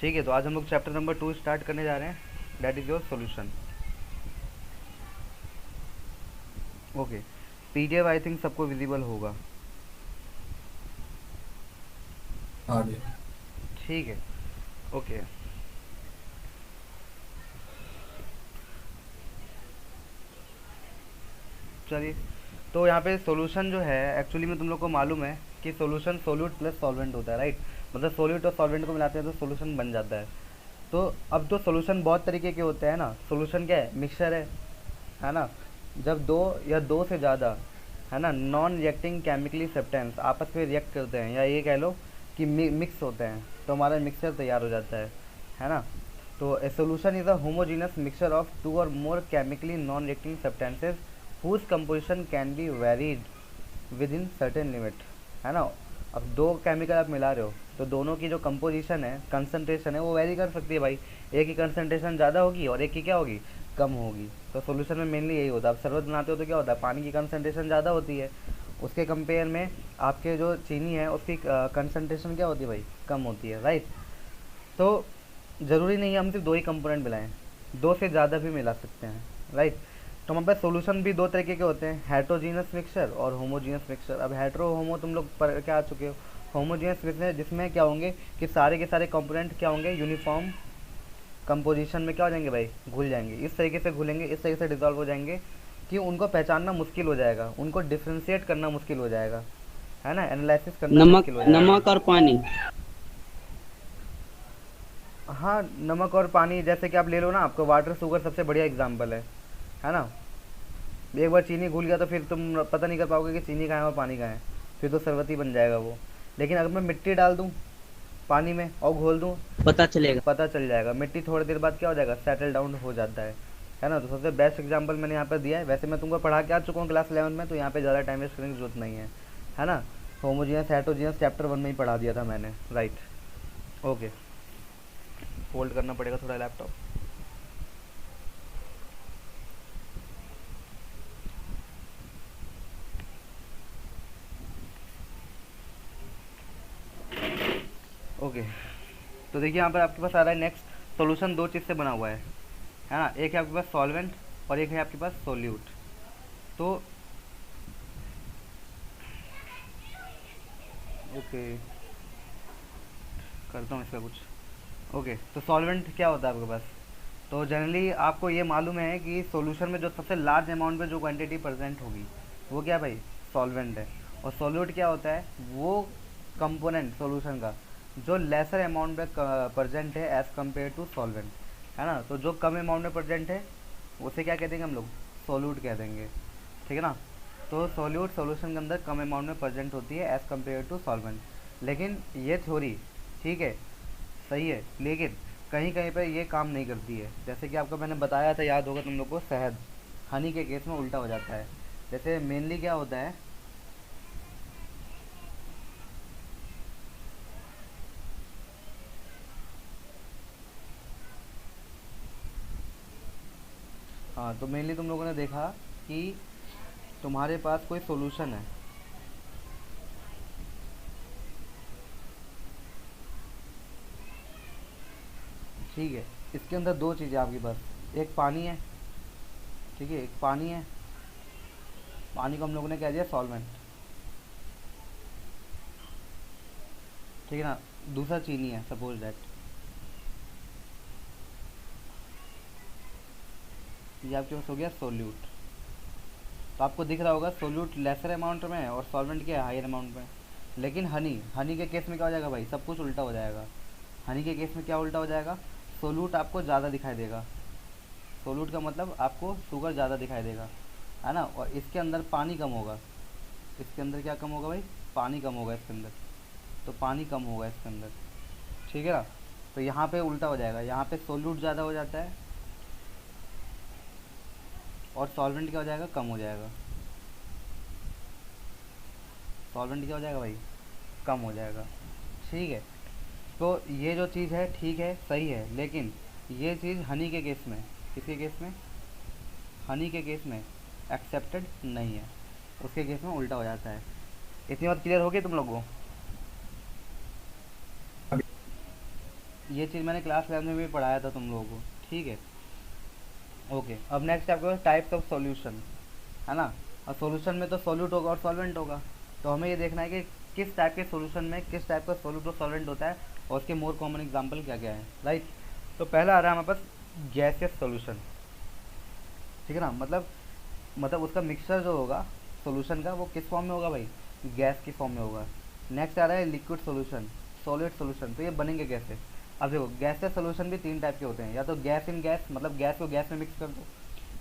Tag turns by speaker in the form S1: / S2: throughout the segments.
S1: ठीक है, तो आज हम लोग चैप्टर नंबर 2 स्टार्ट करने जा रहे हैं, that is your solution. Okay, PDF I think सबको विजिबल होगा।
S2: हाँ जी।
S1: ठीक है, ओके। चलिए, तो यहाँ पे सॉल्यूशन जो है एक्चुअली में तुम लोग को मालूम है कि सॉल्यूशन सोल्यूट प्लस सॉल्वेंट होता है, राइट। मतलब सोल्यूट और सॉल्वेंट को मिलाते हैं तो सॉल्यूशन बन जाता है। तो अब तो सॉल्यूशन बहुत तरीके के होते हैं ना। सॉल्यूशन क्या है? मिक्सचर है ना। जब दो या दो से ज़्यादा, है ना, नॉन रिएक्टिंग केमिकली सब्सटेंस आपस में रिएक्ट करते हैं, या ये कह लो कि मिक्स होते हैं, तो हमारा मिक्सचर तैयार हो जाता है ना। तो a solution is a homogeneous mixture of two or more chemically non reacting substances whose composition can be varied within certain limit, है ना। अब दो केमिकल आप मिला रहे हो तो दोनों की जो कंपोजिशन है, कंसंट्रेशन है, वो वेरी कर सकती है भाई। एक की कंसंट्रेशन ज़्यादा होगी और एक की क्या होगी, कम होगी। तो सोल्यूशन में मेनली यही होता है। आप शरबत बनाते हो तो क्या होता है, पानी की कंसंट्रेशन ज़्यादा होती है, उसके कंपेयर में आपके जो चीनी है उसकी कंसंट्रेशन क्या होती है भाई, कम होती है, राइट। तो ज़रूरी नहीं है हम सिर्फ दो ही कंपोनेंट मिलाएं, दो से ज़्यादा भी मिला सकते हैं, राइट। तो हमारे पास सोल्यूशन भी दो तरीके के होते हैं, हेट्रोजीनस मिक्सचर और होमोजीनस मिक्सचर। अब हेट्रो होमो तुम लोग पर क्या आ चुके हो। होमोजीनस मिक्सचर जिसमें क्या होंगे कि सारे के सारे कंपोनेंट क्या होंगे, यूनिफॉर्म कंपोजिशन में क्या हो जाएंगे भाई, घुल जाएंगे। इस तरीके से घुलेंगे, इस तरीके से डिजॉल्व हो जाएंगे कि उनको पहचानना मुश्किल हो जाएगा, उनको डिफ्रेंशिएट करना मुश्किल हो जाएगा, है ना, एनालिसिस करना
S3: नमक
S1: मुश्किल हो जाएगा।
S3: नमक और पानी।
S1: हाँ, नमक और पानी जैसे कि आप ले लो ना, आपको वाटर शुगर सबसे बढ़िया एग्जाम्पल है ना। एक बार चीनी घुल गया तो फिर तुम पता नहीं कर पाओगे कि चीनी कहाँ है और पानी कहाँ है, फिर तो शरबत ही बन जाएगा वो। लेकिन अगर मैं मिट्टी डाल दूँ पानी में और घोल दूँ
S3: पता
S1: तो
S3: चलेगा।
S1: पता चल जाएगा। मिट्टी थोड़ी देर बाद क्या हो जाएगा, सेटल डाउन हो जाता है ना। तो सबसे बेस्ट एग्जांपल मैंने यहाँ पर दिया है। वैसे मैं तुमको पढ़ा के आ चुका हूँ क्लास 11 में, तो यहाँ पे ज़्यादा टाइम वेस्ट करने की जरूरत नहीं है ना। होमोजीनियस हेट्रोजीनियस चैप्टर 1 में ही पढ़ा दिया था मैंने, राइट। ओके, फोल्ड करना पड़ेगा थोड़ा लैपटॉप। ओके, तो देखिए यहाँ पर आपके पास आ रहा है नेक्स्ट सॉल्यूशन। दो चीज़ से बना हुआ है ना। एक है आपके पास सॉल्वेंट और एक है आपके पास सोल्यूट। तो ओके, करता हूँ इसका कुछ। ओके, तो सॉल्वेंट क्या होता है आपके पास। तो जनरली आपको ये मालूम है कि सॉल्यूशन में जो सबसे लार्ज अमाउंट में जो क्वांटिटी प्रेजेंट होगी वो क्या भाई, सॉल्वेंट है। और सॉल्यूट क्या होता है, वो कंपोनेंट सॉल्यूशन का जो लेसर अमाउंट में प्रेजेंट है एज़ कम्पेयर टू सॉल्वेंट, है ना। तो जो कम अमाउंट में प्रेजेंट है उसे क्या कह देंगे हम लोग, सॉल्यूट कह देंगे, ठीक है ना। तो सॉल्यूट सॉल्यूशन के अंदर कम अमाउंट में प्रेजेंट होती है एज़ कम्पेयर टू सॉल्वेंट। लेकिन ये थ्योरी ठीक है, सही है, लेकिन कहीं कहीं पर ये काम नहीं करती है। जैसे कि आपको मैंने बताया था, याद होगा तुम लोग को, शहद, हनी के केस में उल्टा हो जाता है। जैसे मेनली क्या होता है, हाँ, तो मेनली तुम लोगों ने देखा कि तुम्हारे पास कोई सॉल्यूशन है, ठीक है। इसके अंदर दो चीज़ें आपके पास, एक पानी है, ठीक है, एक पानी है। पानी को हम लोगों ने कह दिया सॉल्वेंट, ठीक है ना। दूसरा चीनी है, सपोज दैट ये आपके पास हो गया सोल्यूट। तो आपको दिख रहा होगा सोल्यूट लेसर अमाउंट में है और सॉल्वेंट क्या है, हायर अमाउंट में। लेकिन हनी हनी के केस में क्या हो जाएगा भाई, सब कुछ उल्टा हो जाएगा। हनी के केस में क्या उल्टा हो जाएगा, सोल्यूट आपको ज़्यादा दिखाई देगा। सोल्यूट का मतलब आपको शुगर ज़्यादा दिखाई देगा, है ना। और इसके अंदर पानी कम होगा। इसके अंदर क्या कम होगा भाई, पानी कम होगा इसके अंदर। तो पानी कम होगा इसके अंदर, ठीक है ना। तो यहाँ पे उल्टा हो जाएगा, यहाँ पे सोल्यूट ज़्यादा हो जाता है और सॉल्वेंट क्या हो जाएगा, कम हो जाएगा। सॉल्वेंट क्या हो जाएगा भाई, कम हो जाएगा, ठीक है। तो ये जो चीज़ है ठीक है, सही है, लेकिन ये चीज़ हनी के केस में, किसके केस में, हनी के केस में एक्सेप्टेड नहीं है। उसके केस में उल्टा हो जाता है। इतनी बात क्लियर होगी तुम लोगों को। ये चीज़ मैंने क्लास 11 में भी पढ़ाया था तुम लोगों को, ठीक है। ओके, अब नेक्स्ट आपके पास टाइप्स ऑफ सॉल्यूशन, है ना। और सॉल्यूशन में तो सॉल्यूट होगा और सॉल्वेंट होगा, तो हमें ये देखना है कि किस टाइप के सॉल्यूशन में किस टाइप का सॉल्यूट और सॉल्वेंट होता है और उसके मोर कॉमन एग्जांपल क्या क्या है, राइट। तो पहला आ रहा है हमारे पास गैसियस सॉल्यूशन, ठीक है ना। मतलब उसका मिक्सचर जो होगा सॉल्यूशन का वो किस फॉर्म में होगा भाई, गैस की फॉर्म में होगा। नेक्स्ट आ रहा है लिक्विड सॉल्यूशन, सॉलिड सॉल्यूशन। तो ये बनेंगे कैसे, अब देखो गैसियस सॉल्यूशन भी तीन टाइप के होते हैं, या तो गैस इन गैस, मतलब गैस को गैस में मिक्स कर दो,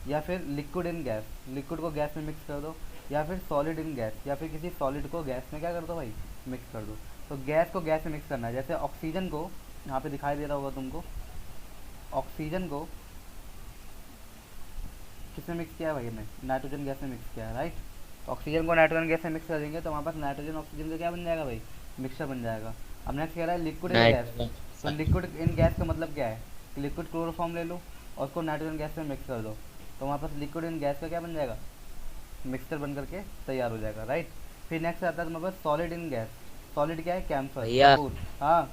S1: या फिर लिक्विड इन गैस, लिक्विड को गैस में मिक्स कर दो, या फिर सॉलिड इन गैस, या फिर किसी सॉलिड को गैस में क्या कर दो भाई, मिक्स कर दो। तो गैस को गैस में मिक्स करना है, जैसे ऑक्सीजन को यहाँ पे दिखाई दे रहा होगा तुमको, ऑक्सीजन को किसमें मिक्स किया है भाई, हमने नाइट्रोजन गैस में मिक्स किया है, राइट। ऑक्सीजन को नाइट्रोजन गैस में मिक्स कर देंगे तो हमारे पास नाइट्रोजन ऑक्सीजन का क्या बन जाएगा भाई, मिक्सचर बन जाएगा। अब नेक्स्ट कह रहा है लिक्विड इन गैस,
S3: नाइट्रोजन।
S1: तो लिक्विड इन गैस का मतलब क्या है, कि लिक्विड क्लोरोफॉर्म ले लो और उसको नाइट्रोजन गैस में मिक्स कर दो, तो हमारे पास लिक्विड इन गैस का क्या बन जाएगा, मिक्सचर बन करके तैयार हो जाएगा, राइट। फिर नेक्स्ट आता है तुम्हारे पास सॉलिड इन गैस, सॉलिड क्या है, कैम्फर,
S3: भैया
S1: कपूर। हाँ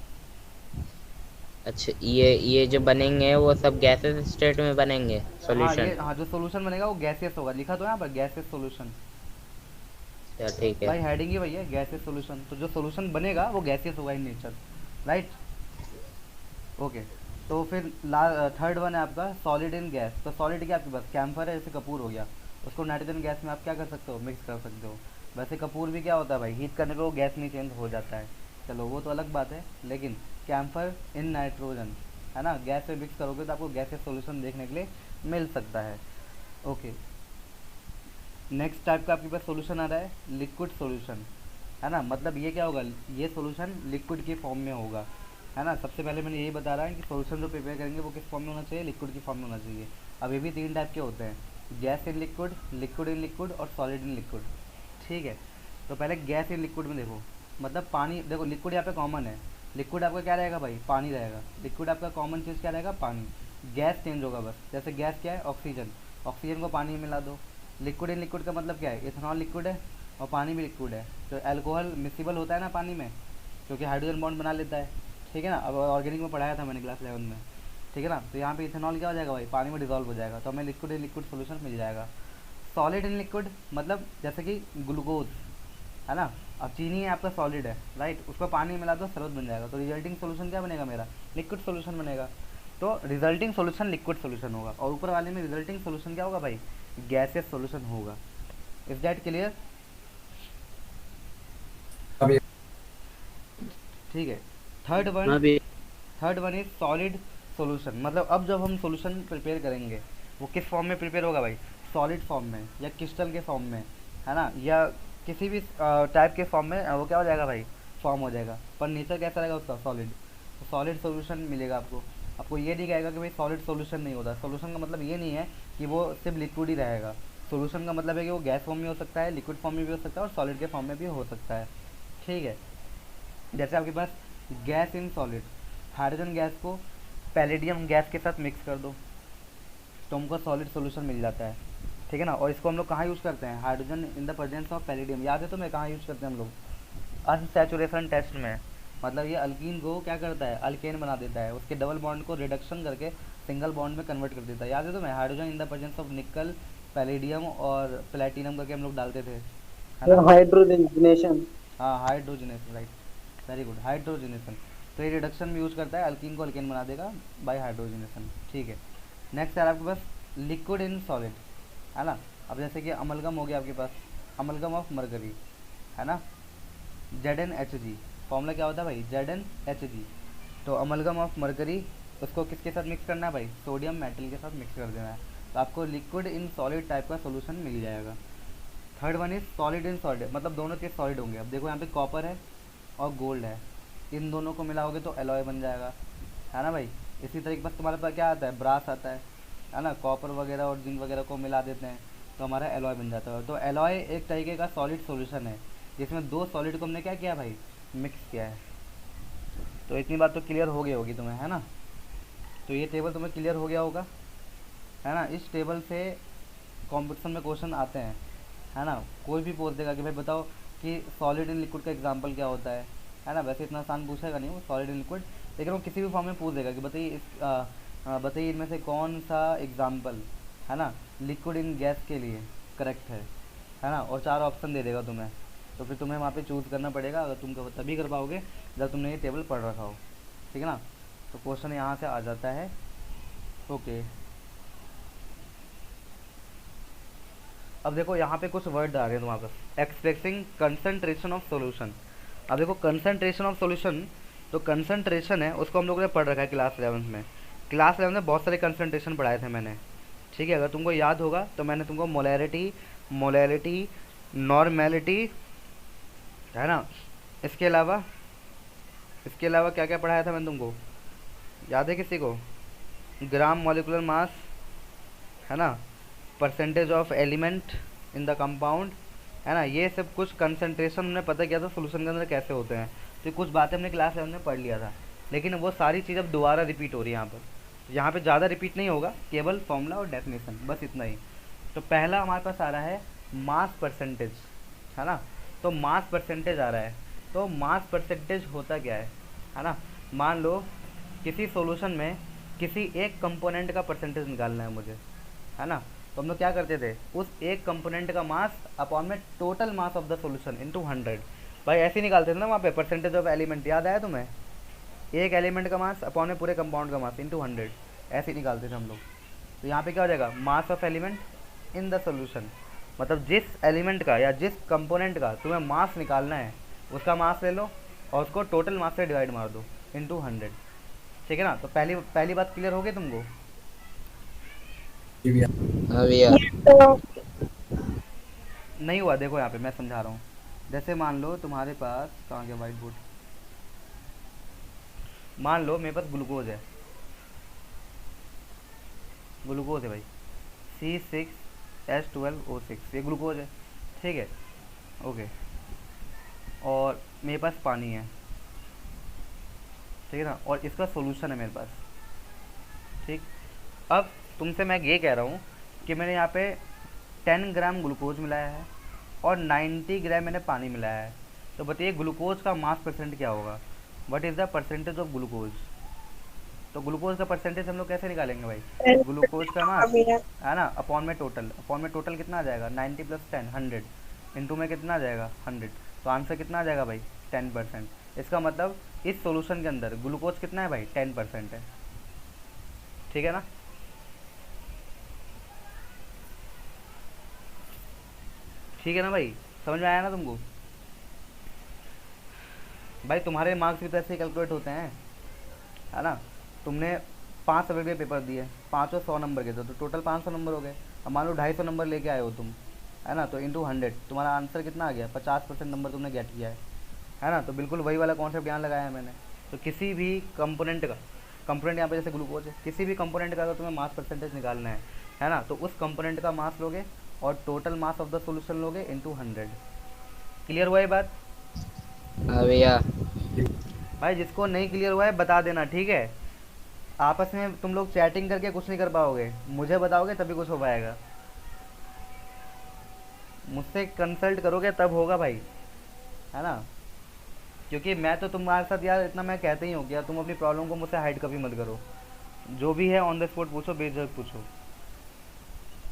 S3: अच्छा, ये जो बनेंगे वो सब गैसेस स्टेट में बनेंगे
S1: हाँ,
S3: सॉल्यूशन।
S1: ये हाँ जो सोल्यूशन बनेगा वो गैसियस होगा, लिखा तो है यहाँ पर गैसियस सोल्यूशन,
S3: अच्छा ठीक है।
S1: भाई हेडिंग ही वही है गैसियस सोल्यूशन। तो जो सोल्यूशन बनेगा वो गैसियस होगा इन नेचर, राइट। ओके, तो फिर थर्ड वन है आपका सॉलिड इन गैस। तो सॉलिड क्या आपके पास कैम्फर है, जैसे कपूर हो गया, उसको नाइट्रोजन गैस में आप क्या कर सकते हो, मिक्स कर सकते हो। वैसे कपूर भी क्या होता है भाई, हीट करने पे वो गैस में चेंज हो जाता है, चलो वो तो अलग बात है, लेकिन कैम्फर इन नाइट्रोजन, है ना, गैस में मिक्स करोगे तो आपको गैसियस सोल्यूशन देखने के लिए मिल सकता है। ओके, नेक्स्ट टाइप का आपके पास सोल्यूशन आ रहा है लिक्विड सोल्यूशन, है ना। मतलब ये क्या होगा, ये सोल्यूशन लिक्विड की फॉर्म में होगा, है ना। सबसे पहले मैंने यही बता रहा है कि सोल्यूशन जो प्रिपेयर करेंगे वो किस फॉर्म में होना चाहिए, लिक्विड की फॉर्म में होना चाहिए। अब ये भी तीन टाइप के होते हैं, gas in liquid, liquid in liquid और सॉलिड इन लिक्विड, ठीक है। तो पहले गैस इन लिक्विड में देखो, मतलब पानी, देखो लिक्विड यहाँ पे कॉमन है, लिक्विड आपका क्या रहेगा भाई, पानी रहेगा, लिक्विड आपका कॉमन चीज़ क्या रहेगा, पानी। गैस चेंज होगा बस, जैसे गैस क्या है, ऑक्सीजन, ऑक्सीजन को पानी में मिला दो। लिक्विड इन लिक्विड का मतलब क्या है, इथेनॉल लिक्विड है और पानी भी लिक्विड है। तो अल्कोहल मिसिबल होता है ना पानी में, क्योंकि हाइड्रोजन बॉन्ड बना लेता है, ठीक है ना। अब ऑर्गेनिक में पढ़ाया था मैंने क्लास 11 में, ठीक है ना। तो यहाँ पे इथेनॉल क्या हो जाएगा भाई, पानी में डिजॉल्व हो जाएगा, तो हमें लिक्विड इन लिक्विड सोल्यूशन मिल जाएगा। सॉलिड इन लिक्विड मतलब जैसे कि ग्लूकोज, है ना। अब चीनी है आपका सॉलिड है, राइट, उसको पानी में मिला दो शरबत बन जाएगा, तो रिजल्टिंग सोल्यूशन क्या बनेगा मेरा, लिक्विड सोल्यूशन बनेगा। तो रिजल्टिंग सोल्यूशन लिक्विड सोल्यूशन होगा, और ऊपर वाले में रिजल्टिंग सोल्यूशन क्या होगा भाई, गैसियस सोल्यूशन होगा। इज दैट क्लियर,
S2: अब ये
S1: ठीक है। थर्ड वन,
S3: हाँ भी।
S1: Third one is solid solution. मतलब अब जब हम सॉल्यूशन प्रिपेयर करेंगे वो किस फॉर्म में प्रिपेयर होगा भाई, सॉलिड फॉर्म में या क्रिस्टल के फॉर्म में, है ना, या किसी भी टाइप के फॉर्म में वो क्या हो जाएगा भाई, फॉर्म हो जाएगा, पर नेचर कैसा रहेगा उसका, सॉलिड। तो सॉलिड सॉल्यूशन मिलेगा आपको। आपको ये नहीं कहेगा कि भाई सॉलिड सॉल्यूशन नहीं होता, सॉल्यूशन का मतलब ये नहीं है कि वो सिर्फ लिक्विड ही रहेगा, सॉल्यूशन का मतलब है कि वो गैस फॉर्म में हो सकता है, लिक्विड फॉर्म में भी हो सकता है और सॉलिड के फॉर्म में भी हो सकता है, ठीक है। जैसे आपके पास gas in solid, hydrogen gas को पैलेडियम गैस के साथ मिक्स कर दो तो हमको सॉलिड सॉल्यूशन मिल जाता है, ठीक है ना। और इसको हम लोग कहाँ यूज़ करते हैं, hydrogen in the presence of palladium, याद है तो मैं कहाँ यूज़ करते हैं हम लोग, अनसैचुरेशन टेस्ट में। मतलब ये अल्कीन को क्या करता है, अल्केन बना देता है, उसके डबल बॉन्ड को रिडक्शन करके सिंगल बॉन्ड में कन्वर्ट कर देता है, याद है तो मैं, hydrogen in the presence of निकल, पैलेडियम और प्लेटिनम करके हम लोग डालते थे, है ना।
S4: हाइड्रोजनेशन।
S1: हाँ hydrogenation, right, very good, hydrogenation. तो ये रिडक्शन में यूज़ करता है, अल्कीन को अल्केन बना देगा बाय हाइड्रोजनेशन, ठीक है। नेक्स्ट है आपके पास लिक्विड इन सॉलिड, है ना। अब जैसे कि अमलगम हो गया आपके पास, अमलगम ऑफ मरकरी, है ना, ZnHg, फॉर्मूला क्या होता है भाई, ZnHg। तो अमलगम ऑफ मरकरी, उसको किसके साथ मिक्स करना है भाई, सोडियम मेटल के साथ मिक्स कर देना है, तो आपको लिक्विड इन सॉलिड टाइप का सोल्यूशन मिल जाएगा। Third one is solid in solid, मतलब दोनों चीज़ सॉलिड होंगे। अब देखो यहाँ पे कॉपर है और गोल्ड है, इन दोनों को मिलाओगे तो एलॉय बन जाएगा, है ना भाई। इसी तरीके बस तुम्हारे पास क्या आता है, ब्रास आता है ना, कॉपर वगैरह और जिंक वगैरह को मिला देते हैं तो हमारा एलॉय बन जाता है। तो एलॉय एक तरीके का सॉलिड सॉल्यूशन है जिसमें दो सॉलिड को हमने क्या किया भाई, मिक्स किया है। तो इतनी बात तो क्लियर हो गई होगी तुम्हें, है ना। तो ये टेबल तुम्हें क्लियर हो गया होगा, है ना। इस टेबल से कॉम्पिटिशन में क्वेश्चन आते हैं, है ना। कोई भी पूछ देगा कि भाई बताओ कि सॉलिड इन लिक्विड का एग्जांपल क्या होता है ना। वैसे इतना आसान पूछेगा नहीं वो, सॉलिड इन लिक्विड लेकिन वो किसी भी फॉर्म में पूछ देगा कि बताइए इनमें से कौन सा एग्जाम्पल है ना लिक्विड इन गैस के लिए करेक्ट है ना, और 4 ऑप्शन दे देगा तुम्हें। तो फिर तुम्हें वहाँ पे चूज़ करना पड़ेगा, अगर तुम तभी कर पाओगे जब तुमने ये टेबल पढ़ रखा हो, ठीक है ना। तो क्वेश्चन यहाँ से आ जाता है। ओके, अब देखो यहाँ पे कुछ वर्ड आ रहे हैं तुम्हारे पास, एक्सप्रेसिंग कंसंट्रेशन ऑफ सॉल्यूशन। अब देखो कंसंट्रेशन ऑफ सॉल्यूशन, तो कंसंट्रेशन है उसको हम लोगों ने पढ़ रखा है क्लास 11 में। क्लास 11 में बहुत सारे कंसंट्रेशन पढ़ाए थे मैंने, ठीक है। अगर तुमको याद होगा तो मैंने तुमको मोलैरिटी, नॉर्मेलिटी, है ना, इसके अलावा क्या क्या पढ़ाया था मैंने तुमको, याद है किसी को? ग्राम मॉलिकुलर मास, है ना, percentage of element in the compound, है ना, ये सब कुछ कंसंट्रेशन हमने पता किया था सोल्यूशन के अंदर कैसे होते हैं। तो कुछ बातें हमने क्लास 11 में पढ़ लिया था, लेकिन वो सारी चीज़ अब दोबारा रिपीट हो रही है यहाँ पर। यहाँ पे ज़्यादा रिपीट नहीं होगा, केवल फॉर्मूला और डेफिनेशन, बस इतना ही। तो पहला हमारे पास आ रहा है मास परसेंटेज, है ना। तो मास परसेंटेज आ रहा है, तो मास परसेंटेज होता क्या है ना। मान लो किसी सॉल्यूशन में किसी एक कंपोनेंट का परसेंटेज निकालना है मुझे, है ना। तो हम लोग क्या करते थे, उस एक कंपोनेंट का मास अपॉन में total mass of the solution into 100, भाई ऐसे ही निकालते थे ना वहाँ पे, परसेंटेज ऑफ एलिमेंट, याद आया तुम्हें? एक एलिमेंट का मास अपॉन में पूरे कंपाउंड का मास इनटू 100, ऐसे ही निकालते थे हम लोग। तो यहाँ पे क्या हो जाएगा, mass of element in the solution, मतलब जिस एलिमेंट का या जिस कंपोनेंट का तुम्हें मास निकालना है उसका मास ले लो और उसको टोटल मास से डिवाइड मार दो इनटू 100, ठीक है ना। तो पहली बात क्लियर हो गई तुमको?
S2: जी भैया।
S3: हाँ भैया।
S1: नहीं हुआ, देखो यहाँ पे मैं समझा रहा हूँ। जैसे मान लो तुम्हारे पास, कहाँ गया वाइट बोर्ड, मान लो मेरे पास ग्लूकोज है भाई, C6H12O6, ये ग्लूकोज है, ठीक है, ओके। और मेरे पास पानी है, ठीक है ना, और इसका सॉल्यूशन है मेरे पास, ठीक। अब तुमसे मैं ये कह रहा हूँ कि मैंने यहाँ पे 10 ग्राम ग्लूकोज मिलाया है और 90 ग्राम मैंने पानी मिलाया है। तो बताइए ग्लूकोज का मास परसेंट क्या होगा, what is the percentage of glucose. तो ग्लूकोज का परसेंटेज हम लोग कैसे निकालेंगे भाई, ग्लूकोज का मास, है ना, अपॉन में टोटल कितना आ जाएगा, 90 + 10 100, इंटू में कितना आ जाएगा 100। तो आंसर कितना आ जाएगा भाई, 10%। इसका मतलब इस सॉल्यूशन के अंदर ग्लूकोज कितना है भाई, 10% है, ठीक है ना। ठीक है ना भाई, समझ में आया ना तुमको? भाई तुम्हारे मार्क्स भी तो ऐसे ही कैलकुलेट होते हैं, है ना। तुमने 5 सब्जेक्ट के पेपर दिए, पाँचों 100 नंबर के थे, तो टोटल 500 नंबर हो गए। अब मान लो 250 नंबर लेके आए हो तुम, है ना, तो इंटू 100 तुम्हारा आंसर कितना आ गया, 50% नंबर तुमने गेट किया है ना। तो बिल्कुल वही वाला कॉन्सेप्ट यहाँ लगाया है मैंने। तो किसी भी कंपोनेंट यहाँ पे जैसे ग्लूकोज है, किसी भी कंपोनेंट का अगर तुम्हें मास परसेंटेज निकालना है ना, तो उस कंपोनेंट का मास लोगे और total mass of the solution लोगे इनटू 100। क्लियर हुआ ये बात?
S3: हाँ भैया।
S1: भाई जिसको नहीं क्लियर हुआ है बता देना, ठीक है। आपस में तुम लोग चैटिंग करके कुछ नहीं कर पाओगे, मुझे बताओगे तभी कुछ हो पाएगा, मुझसे कंसल्ट करोगे तब होगा भाई, है ना। क्योंकि मैं तो तुम्हारे साथ यार इतना मैं कहते ही हूँ कि यार तुम अपनी प्रॉब्लम को मुझसे हाइड कभी मत करो, जो भी है ऑन द स्पॉट पूछो, बेझिझक पूछो,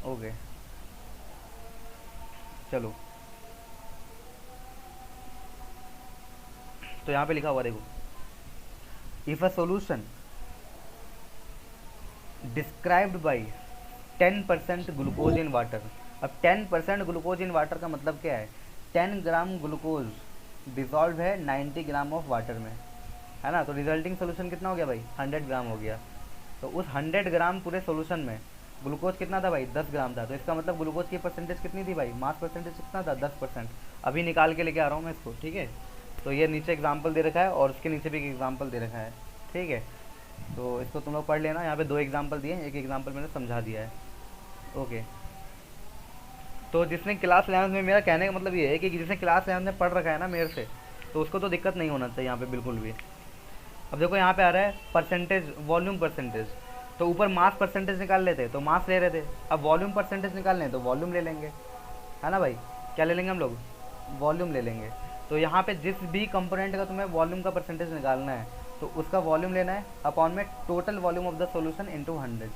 S1: ओके। चलो तो यहाँ पे लिखा हुआ देखो, if a solution described by 10% glucose in water. अब 10% ग्लूकोज इन वाटर का मतलब क्या है, 10 ग्राम ग्लूकोज डिजॉल्व है 90 ग्राम ऑफ वाटर में, है ना। तो रिजल्टिंग सोल्यूशन कितना हो गया भाई, 100 ग्राम हो गया। तो उस 100 ग्राम पूरे सोल्यूशन में ग्लूकोज कितना था भाई, 10 ग्राम था। तो इसका मतलब ग्लूकोज की परसेंटेज कितनी थी भाई, मास परसेंटेज कितना था, 10%। अभी निकाल के लेके आ रहा हूँ मैं इसको, ठीक है। तो ये नीचे एग्जाम्पल दे रखा है और उसके नीचे भी एक एग्जाम्पल दे रखा है, ठीक है। तो इसको तुम लोग पढ़ लेना, यहाँ पे 2 एग्जाम्पल दिए हैं, एक एग्जाम्पल मैंने समझा दिया है, ओके। तो जिसने क्लास 11 में, मेरा कहने का मतलब ये है कि जिसने क्लास 11 में पढ़ रखा है ना मेरे से, तो उसको तो दिक्कत नहीं होना चाहिए यहाँ पे बिल्कुल भी। अब देखो यहाँ पे आ रहा है परसेंटेज, वॉल्यूम परसेंटेज। तो ऊपर मास परसेंटेज निकाल लेते तो मास ले रहे थे, अब वॉल्यूम परसेंटेज निकालने हैं तो वॉल्यूम ले लेंगे, है ना भाई। क्या ले लेंगे हम लोग, वॉल्यूम ले लेंगे। तो यहाँ पे जिस भी कंपोनेंट का तुम्हें वॉल्यूम का परसेंटेज निकालना है तो उसका वॉल्यूम लेना है अपॉन में total volume of the solution into 100,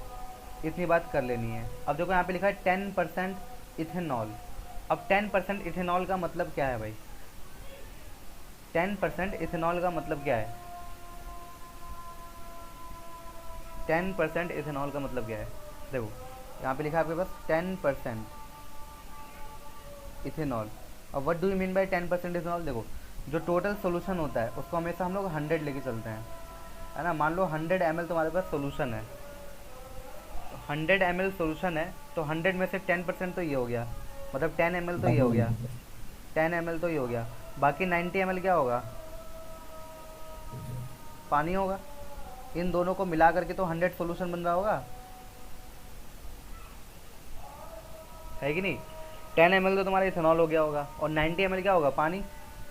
S1: इतनी बात कर लेनी है। अब देखो यहाँ पे लिखा है 10% इथेनॉल। अब 10% इथेनॉल का मतलब क्या है भाई? 10% इथेनॉल का मतलब क्या है? 10% इथेनॉल का मतलब क्या है? देखो यहाँ पे लिखा है आपके पास 10% इथेनॉल। अब what do you mean by 10% ethanol? देखो जो टोटल सोल्यूशन होता है उसको हमेशा हम लोग 100 लेके चलते हैं, है ना। मान लो 100 ml तुम्हारे पास सोल्यूशन है, 100 ml सोल्यूशन है, तो 100 में से 10% तो ये हो गया, मतलब 10 ml तो ये हो गया, 10 ml तो ये हो गया। बाकी 90 ml क्या होगा? पानी होगा। इन दोनों को मिला करके तो 100 सोल्यूशन बन रहा होगा, है कि नहीं? 10 ml तो तुम्हारा इथेनॉल हो गया होगा और 90 ml क्या होगा? पानी।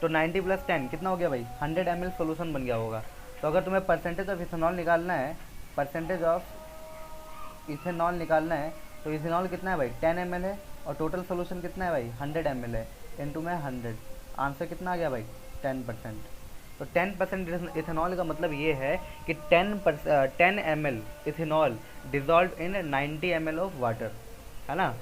S1: तो 90 + 10 कितना हो गया भाई? 100 ml सोल्यूशन बन गया होगा। तो अगर तुम्हें परसेंटेज ऑफ इथेनॉल निकालना है, परसेंटेज ऑफ इथेनॉल निकालना है, तो इथेनॉल कितना है भाई? 10 ml है और टोटल सोल्यूशन कितना है भाई? 100 ml है, इनटू में 100। आंसर कितना आ गया भाई? 10%। तो 10% इथेनॉल का मतलब ये है कि 10 ml ethanol dissolve in 90 ml of water, है ना,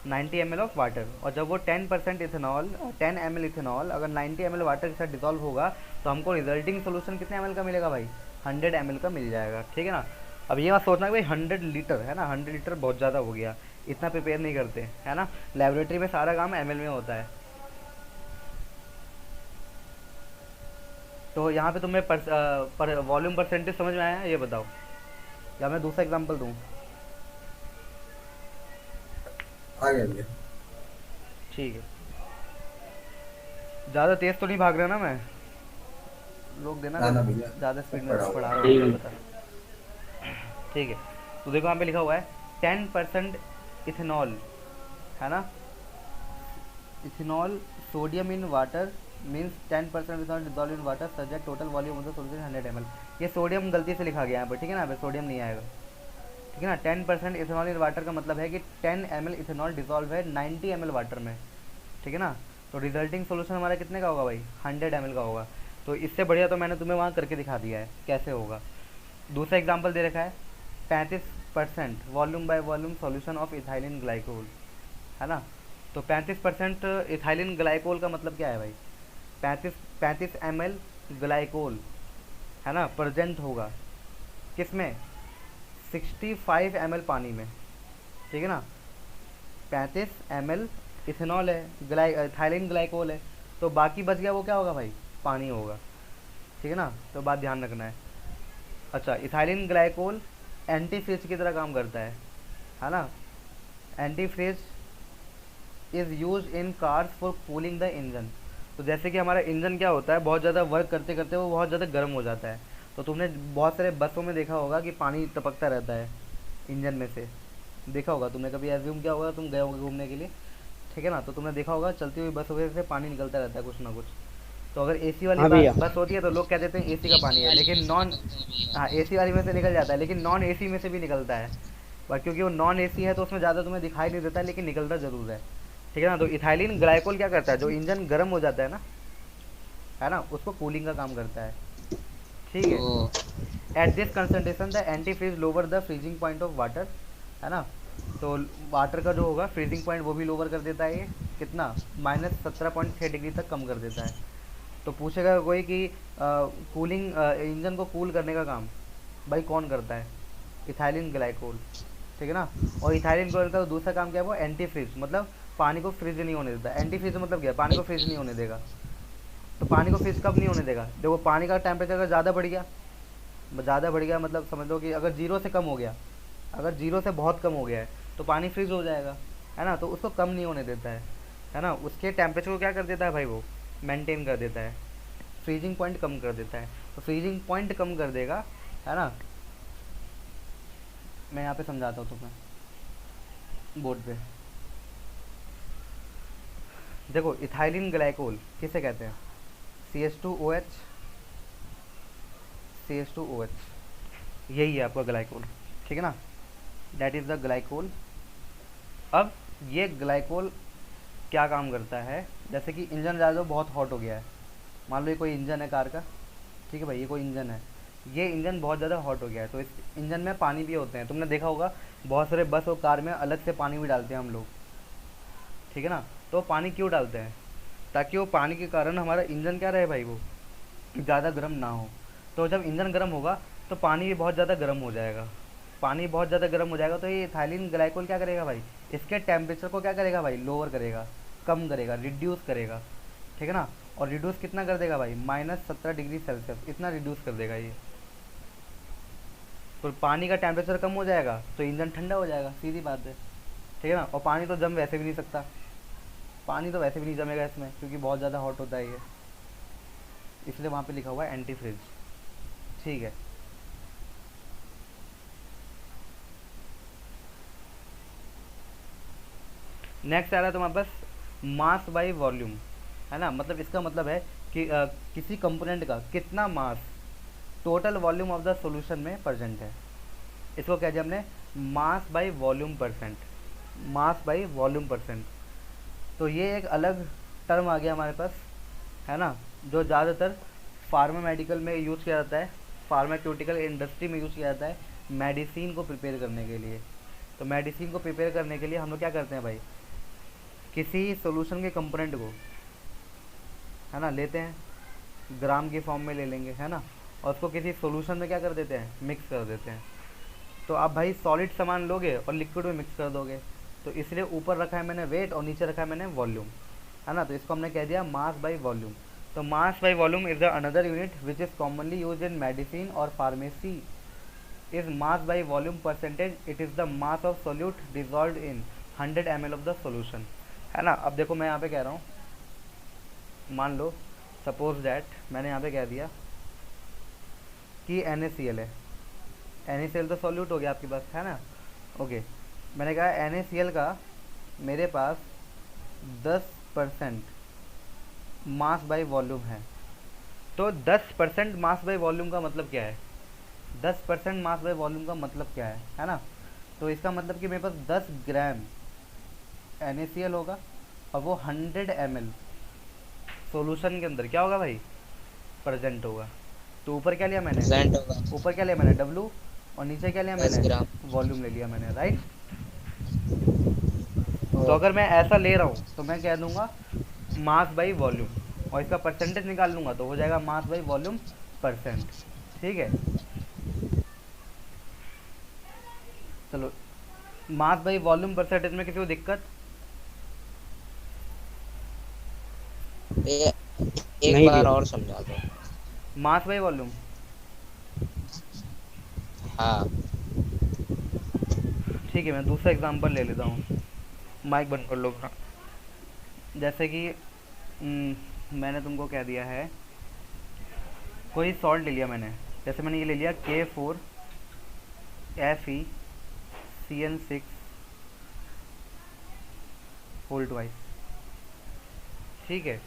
S1: 90 ml ऑफ वाटर। और जब वो 10% इथेनॉल 10 ml इथेनॉल अगर 90 ml वाटर के साथ डिजॉल्व होगा तो हमको रिजल्टिंग सोल्यूशन कितने ml का मिलेगा भाई? 100 ml का मिल जाएगा, ठीक है ना। अब ये मत सोचना कि भाई 100 लीटर, है ना, 100 लीटर बहुत ज़्यादा हो गया, इतना प्रिपेयर नहीं करते, है ना। लेबोरेटरी में सारा काम ml में होता है। तो यहाँ पे तुम्हें वॉल्यूम परसेंटेज समझ में आया? ये बताओ, या मैं दूसरा एग्जाम्पल दूँ?
S2: आ गया भैया।
S1: ठीक है, ज़्यादा तेज़ तो नहीं भाग रहा ना मैं? रोक देना
S2: ना
S1: अगर
S2: ना भैया,
S1: ज़्यादा स्पीड में
S2: पढ़ा हुआ
S1: पढ़ा रहा
S2: है।
S1: हूँ तो बता। ठीक है, तो देखो यहाँ पे लिखा हुआ है 10% इथेनॉल, है ना, ethanol sodium in water means 10% ethanol dissolve in water such that total volume of the solution 100 ml। ये सोडियम गलती से लिखा गया यहाँ पर, ठीक है ना, यहाँ पे सोडियम नहीं आएगा, ठीक है ना। 10% इथेनॉल इन वाटर का मतलब है कि 10 ml इथेनॉल डिजॉल्व है 90 ml वाटर में, ठीक है ना। तो रिजल्टिंग सोल्यूशन हमारा कितने का होगा भाई? 100 ml का होगा। तो इससे बढ़िया तो मैंने तुम्हें वहाँ करके दिखा दिया है कैसे होगा। दूसरा एग्जाम्पल दे रखा है 35% volume by volume solution of ethylene glycol, है ना। तो 35% इथाइलिन ग्लाइकोल का मतलब क्या है भाई? 35 ml ग्लाइकोल, है ना, प्रेजेंट होगा किस में? 65 ml पानी में, ठीक है ना। 35 ml इथेनॉल है, इथाइलिन ग्लाइकोल है, तो बाकी बच गया वो क्या होगा भाई? पानी होगा, ठीक है ना। तो बात ध्यान रखना है। अच्छा, इथाइलिन ग्लाइकोल एंटी फ्रीज की तरह काम करता है ना। Anti freeze is use in cars for cooling the engine. तो जैसे कि हमारा इंजन क्या होता है, बहुत ज़्यादा वर्क करते करते वो बहुत ज़्यादा गर्म हो जाता है। तो तुमने बहुत सारे बसों में देखा होगा कि पानी टपकता रहता है इंजन में से, देखा होगा तुमने, कभी एज्यूम किया होगा, तुम गए होगे घूमने के लिए, ठीक है ना। तो तुमने देखा होगा चलती हुई बस वगैरह से पानी निकलता रहता है कुछ ना कुछ। तो अगर एसी वाली
S3: हाँ भैया।
S1: बस होती है तो लोग क्या देते हैं एसी का पानी है, लेकिन नॉन, हाँ एसी वाली में से निकल जाता है, लेकिन नॉन एसी में से भी निकलता है, बट क्योंकि वो नॉन एसी है तो उसमें ज़्यादा तुम्हें दिखाई नहीं देता, लेकिन निकलता ज़रूर है, ठीक है ना। तो इथाइलिन ग्लाइकोल क्या करता है, जो इंजन गर्म हो जाता है ना, उसको कूलिंग का काम करता है, ठीक है। At this concentration the anti freeze lower the freezing point of water, है ना। तो वाटर का जो होगा फ्रीजिंग पॉइंट वो भी लोवर कर देता है, ये कितना? -17.6 डिग्री तक कम कर देता है। तो पूछेगा कोई कि कूलिंग इंजन को कूल करने का काम भाई कौन करता है? इथाइलिन ग्लाइकोल, ठीक है ना। और इथाइलिन ग्लाइकोल का दूसरा काम क्या है? वो एंटी फ्रीज, मतलब पानी को फ्रीज नहीं होने देता। एंटी फ्रीज मतलब क्या है? पानी को फ्रीज नहीं होने देगा। तो पानी को फ्रीज कब नहीं होने देगा? देखो पानी का टेम्परेचर अगर ज़्यादा बढ़ गया मतलब समझ लो कि अगर 0 से कम हो गया, अगर 0 से बहुत कम हो गया है तो पानी फ्रीज हो जाएगा, है ना। तो उसको कम नहीं होने देता है ना, उसके टेम्परेचर को क्या कर देता है भाई? वो मेंटेन कर देता है, फ्रीजिंग पॉइंट कम कर देता है। तो फ्रीजिंग पॉइंट कम कर देगा, है ना। मैं यहाँ पे समझाता हूँ तुम्हें बोर्ड पे। देखो इथाइलिन ग्लाइकोल किसे कहते हैं? CH2OH, CH2OH यही है आपका ग्लाइकोल, ठीक है ना, दैट इज़ द ग्लाइकोल। अब ये ग्लाइकोल क्या काम करता है? जैसे कि इंजन ज़्यादा बहुत हॉट हो गया है, मान लो ये कोई इंजन है कार का, ठीक है भाई, ये कोई इंजन है, ये इंजन बहुत ज़्यादा हॉट हो गया है, तो इस इंजन में पानी भी होते हैं। तुमने देखा होगा बहुत सारे बस और कार में अलग से पानी भी डालते हैं हम लोग, ठीक है ना। तो पानी क्यों डालते हैं? ताकि वो पानी के कारण हमारा इंजन क्या रहे भाई, वो ज़्यादा गर्म ना हो। तो जब इंजन गर्म होगा तो पानी भी बहुत ज़्यादा गर्म हो जाएगा। पानी बहुत ज़्यादा गर्म हो जाएगा तो ये इथाइलिन ग्लाइकोल क्या करेगा भाई, इसके टेम्परेचर को क्या करेगा भाई, लोअर करेगा, कम करेगा, रिड्यूस करेगा, ठीक है ना। और रिड्यूस कितना कर देगा भाई, -17 डिग्री सेल्सियस, इतना रिड्यूस कर देगा ये। तो पानी का टेम्परेचर कम हो जाएगा तो इंजन ठंडा हो जाएगा, सीधी बात है, ठीक है ना। और पानी तो जम वैसे भी नहीं सकता, पानी तो वैसे भी नहीं जमेगा इसमें, क्योंकि बहुत ज़्यादा हॉट होता है ये, इसलिए वहाँ पे लिखा हुआ है एंटी फ्रिज, ठीक है। नेक्स्ट आ रहा है तुम्हारे पास मास बाय वॉल्यूम, है ना। मतलब इसका मतलब है कि किसी कंपोनेंट का कितना mass total volume of the solution में प्रेजेंट है। इसको क्या दिया हमने, मास by volume percent, mass by volume percent. तो ये एक अलग टर्म आ गया हमारे पास, है ना, जो ज़्यादातर फार्मा मेडिकल में यूज़ किया जाता है, फार्माक्यूटिकल इंडस्ट्री में यूज़ किया जाता है मेडिसिन को प्रिपेयर करने के लिए। तो मेडिसिन को प्रिपेयर करने के लिए हम लोग क्या करते हैं भाई, किसी सॉल्यूशन के कंपोनेंट को, है ना, लेते हैं, ग्राम की फॉर्म में ले लेंगे, है ना, और उसको किसी सॉल्यूशन में क्या कर देते हैं, मिक्स कर देते हैं। तो आप भाई सॉलिड सामान लोगे और लिक्विड में मिक्स कर दोगे, तो इसलिए ऊपर रखा है मैंने वेट और नीचे रखा है मैंने वॉल्यूम, है ना। तो इसको हमने कह दिया मास बाय वॉल्यूम। तो mass by volume is the another unit which is commonly use in medicine और pharmacy is mass by volume percentage, it is the mass of solute dissolve in 100 ml of the solution, है ना। अब देखो मैं यहाँ पे कह रहा हूँ, मान लो सपोज दैट मैंने यहाँ पे कह दिया कि NaCl है, NaCl तो सॉल्यूट हो गया आपके पास, है ना। ओके, मैंने कहा NaCl का मेरे पास 10% मास बाय वॉल्यूम है। तो 10% मास बाय वॉल्यूम का मतलब क्या है, 10% मास बाय वॉल्यूम का मतलब क्या है ना। तो इसका मतलब कि मेरे पास 10 ग्राम NaCl होगा और वो 100 ml सॉल्यूशन के अंदर क्या होगा भाई, प्रेजेंट होगा। तो ऊपर क्या लिया मैंने,
S3: प्रेजेंट होगा
S1: ऊपर क्या लिया मैंने W, और नीचे क्या लिया
S3: 10
S1: मैंने,
S3: ग्राम।
S1: वॉल्यूम ले लिया मैंने, राइट। तो अगर मैं ऐसा ले रहा हूँ तो मैं कह दूंगा मास बाई वॉल्यूम, और इसका परसेंटेज निकाल लूँगा तो हो जाएगा मास बाई वॉल्यूम परसेंट, ठीक है। चलो, मास बाई वॉल्यूम परसेंटेज में किसी को दिक्कत,
S3: एक बार और समझा दो।
S1: मास बाई वॉल्यूम,
S3: हाँ
S1: ठीक है। मैं दूसरा एग्जांपल ले लेता हूँ, माइक बंद कर लो अपना। जैसे कि मैंने तुमको कह दिया है, कोई सॉल्ट ले लिया मैंने, जैसे मैंने ये ले लिया K4FeCN6 होल ट्वाइस, ठीक है,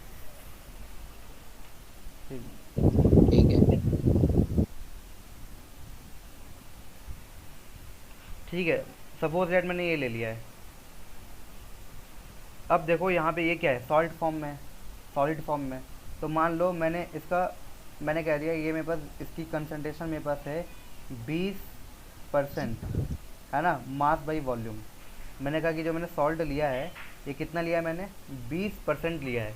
S3: ठीक है।
S1: ठीक है। सपोज दैट मैंने ये ले लिया है। अब देखो यहाँ पे ये क्या है, सॉल्ट फॉर्म में, सॉलिड फॉर्म में। तो मान लो मैंने इसका, मैंने कह दिया ये मेरे पास, इसकी कंसंट्रेशन मेरे पास है 20%, है ना, मास बाई वॉल्यूम। मैंने कहा कि जो मैंने सॉल्ट लिया है ये कितना लिया है मैंने, 20% लिया है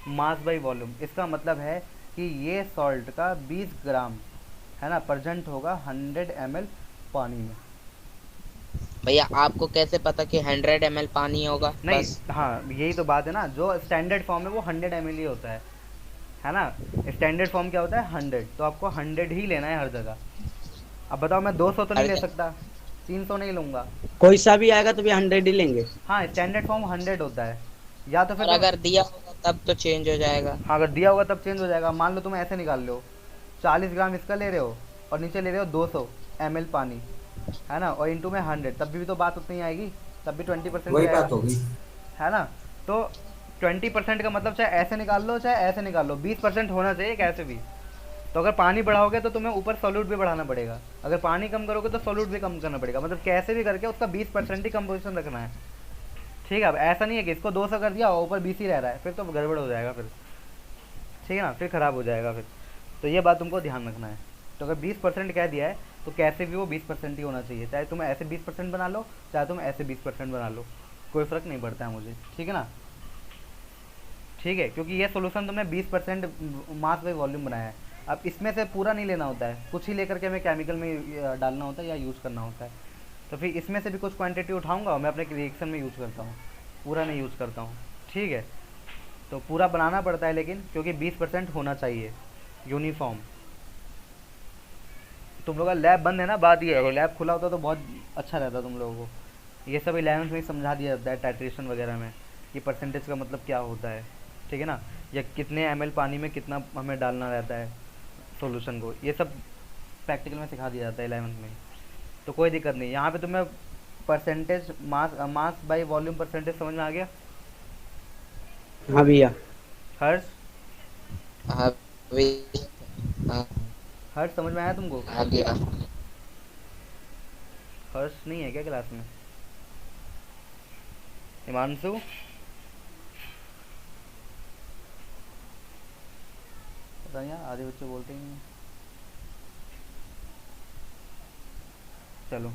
S1: मास बाई वॉल्यूम। इसका मतलब है कि ये सॉल्ट का 20 ग्राम, है ना, प्रेजेंट होगा 100 ml पानी में।
S3: भैया आपको कैसे पता कि 100 ml पानी होगा?
S1: नहीं
S3: बस
S1: हाँ, यही तो बात है ना, जो स्टैंडर्ड फॉर्म है वो 100 ml ही होता है ना। स्टैंडर्ड फॉर्म क्या होता है, 100, तो आपको 100 ही लेना है हर जगह। अब बताओ, मैं 200 तो नहीं ले सकता, 300 नहीं लूँगा,
S4: कोई सा भी आएगा तो भी 100 ही लेंगे।
S1: हाँ, स्टैंडर्ड फॉर्म 100 होता है। या तो फिर
S3: और अगर दिया होगा तब तो चेंज हो जाएगा।
S1: हाँ, अगर दिया होगा तब चेंज हो जाएगा। मान लो तुम ऐसे निकाल लो, 40 ग्राम इसका ले रहे हो और नीचे ले रहे हो 200 ml पानी, है ना, और इंटू में 100, तब भी तो बात उतनी आएगी, तब भी 20%
S2: वही
S1: आएगा,
S2: बात होगी।
S1: है ना। तो 20% का मतलब चाहे ऐसे निकाल लो चाहे ऐसे निकाल लो, 20% होना चाहिए कैसे भी। तो अगर पानी बढ़ाओगे तो तुम्हें ऊपर सॉल्यूट भी बढ़ाना पड़ेगा, अगर पानी कम करोगे तो सॉल्यूट भी कम करना पड़ेगा, मतलब कैसे भी करके उसका 20% ही कंपोजिशन रखना है, ठीक है। अब ऐसा नहीं है कि इसको 200 कर दिया और ऊपर 20 ही रह रहा है, फिर तो गड़बड़ हो जाएगा फिर, ठीक है ना, फिर ख़राब हो जाएगा फिर। तो ये बात तुमको ध्यान रखना है। तो अगर 20% कह दिया है तो कैसे भी वो 20% ही होना चाहिए, चाहे तुम ऐसे 20% बना लो चाहे तुम ऐसे 20% बना लो, कोई फ़र्क नहीं पड़ता है मुझे, ठीक है ना। ठीक है, क्योंकि ये सोल्यूशन तुमने 20% मास बाई वॉल्यूम बनाया है। अब इसमें से पूरा नहीं लेना होता है, कुछ ही लेकर के हमें केमिकल में डालना होता है या यूज़ करना होता है। तो फिर इसमें से भी कुछ क्वांटिटी उठाऊंगा और मैं अपने रिएक्शन में यूज़ करता हूँ, पूरा नहीं यूज़ करता हूँ, ठीक है। तो पूरा बनाना पड़ता है लेकिन, क्योंकि 20% होना चाहिए यूनिफॉर्म। तुम लोग का लैब बंद है ना, बात ये है, अगर लैब खुला होता तो बहुत अच्छा रहता तुम लोगों को। ये सब 11th में ही समझा दिया जाता है टाइट्रेशन वगैरह में, कि परसेंटेज का मतलब क्या होता है, ठीक है ना, या कितने ml पानी में कितना हमें डालना रहता है सॉल्यूशन को, ये सब प्रैक्टिकल में सिखा दिया जाता है 11th में। तो कोई दिक्कत नहीं, यहाँ पे तुम्हें percentage mass by volume percentage समझ में आ गया।
S4: हाँ भैया।
S1: हर्ष,
S3: हाँ भाई। हाँ,
S1: हर्ष समझ में आया तुमको।
S3: आ गया।
S1: हर्ष नहीं है क्या क्लास में। हिमांशु, पता नहीं यार, आधे बच्चे बोलते ही नहीं। चलो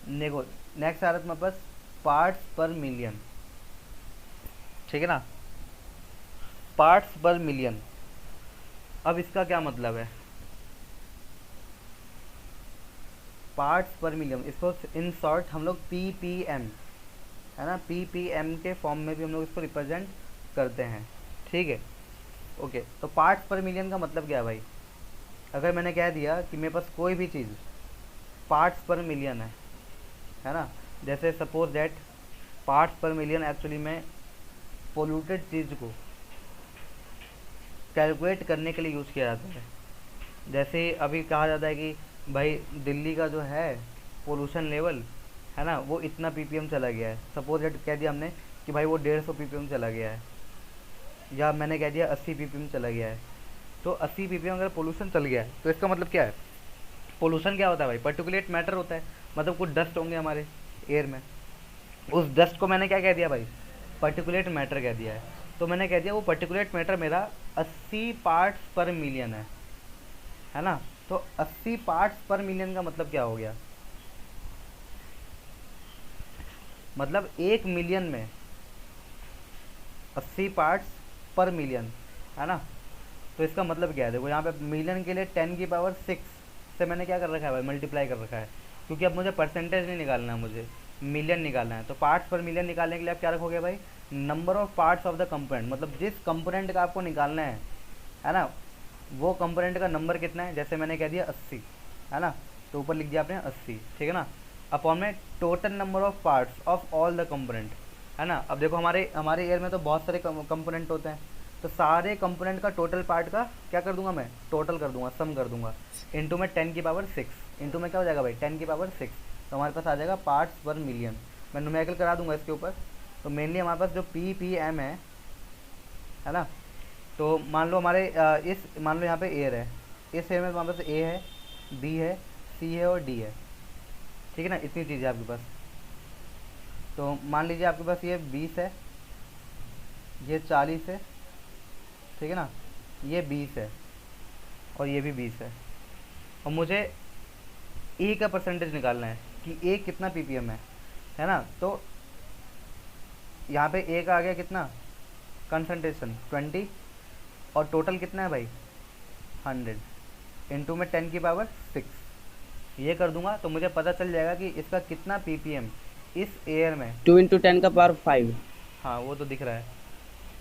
S1: देखो, नेक्स्ट आ रहा है तुम्हारे पास पार्ट्स पर मिलियन, ठीक है ना, पार्ट्स पर मिलियन। अब इसका क्या मतलब है, पार्ट्स पर मिलियन, इसको इन शॉर्ट हम लोग ppm, है ना, ppm के फॉर्म में भी हम लोग इसको रिप्रेजेंट करते हैं, ठीक है। ओके, तो पार्ट्स पर मिलियन का मतलब क्या है भाई, अगर मैंने कह दिया कि मेरे पास कोई भी चीज़ पार्ट्स पर मिलियन है ना, जैसे सपोज दैट पार्ट्स पर मिलियन एक्चुअली में पोल्यूटेड चीज़ को कैलकुलेट करने के लिए यूज़ किया जाता है। जैसे अभी कहा जाता है कि भाई दिल्ली का जो है पोल्यूशन लेवल है ना, वो इतना ppm चला गया है, सपोज दैट कह दिया हमने कि भाई वो 150 ppm चला गया है, या मैंने कह दिया 80 ppm चला गया है। तो 80 ppm अगर पोल्यूशन चल गया है तो इसका मतलब क्या है, पोल्यूशन क्या होता है भाई, पर्टिकुलेट मैटर होता है, मतलब कुछ डस्ट होंगे हमारे एयर में, उस डस्ट को मैंने क्या कह दिया भाई, पर्टिकुलेट मैटर कह दिया है। तो मैंने कह दिया वो पर्टिकुलेट मैटर मेरा 80 पार्ट्स पर मिलियन है ना। तो 80 पार्ट्स पर मिलियन का मतलब क्या हो गया, मतलब 1 मिलियन में 80 पार्ट्स पर मिलियन, है ना। तो इसका मतलब क्या है, देखो यहाँ पे मिलियन के लिए 10 की पावर 6 से मैंने क्या कर रखा है भाई, मल्टीप्लाई कर रखा है, क्योंकि अब मुझे परसेंटेज नहीं निकालना है, मुझे मिलियन निकालना है। तो पार्ट्स पर मिलियन निकालने के लिए आप क्या रखोगे भाई, number of parts of the component, मतलब जिस कंपोनेंट का आपको निकालना है ना, वो कंपोनेंट का नंबर कितना है, जैसे मैंने कह दिया 80, है ना, तो ऊपर लिख दिया आपने 80, ठीक है ना, अपॉन में total number of parts of all the component, है ना। अब देखो हमारे एयर में तो बहुत सारे कंपोनेंट होते हैं, तो सारे कंपोनेंट का टोटल पार्ट का क्या कर दूंगा मैं, टोटल कर दूंगा, सम कर दूंगा, इंटू में 10 की पावर 6, इंटू में क्या हो जाएगा भाई 10 की पावर 6, तो हमारे पास आ जाएगा पार्ट्स पर मिलियन। मैं न्यूमेरिकल करा दूंगा इसके ऊपर। तो मेनली हमारे पास जो ppm है ना, तो मान लो हमारे मान लो यहाँ पे एयर है, इस एयर में हमारे पास A है, B है, C है और D है, ठीक है ना, इतनी चीज़ें आपके पास। तो मान लीजिए आपके पास ये 20 है, ये 40 है, ठीक है ना, ये 20 है और ये भी 20 है, और मुझे ए का परसेंटेज निकालना है कि ए कितना ppm है ना। तो यहाँ पे ए का आ गया कितना, कंसंट्रेशन 20, और टोटल कितना है भाई 100, इंटू में 10 की पावर 6, ये कर दूंगा तो मुझे पता चल जाएगा कि इसका कितना ppm इस एयर में,
S4: 2 × 10 का पावर 5।
S1: हाँ वो तो दिख रहा है,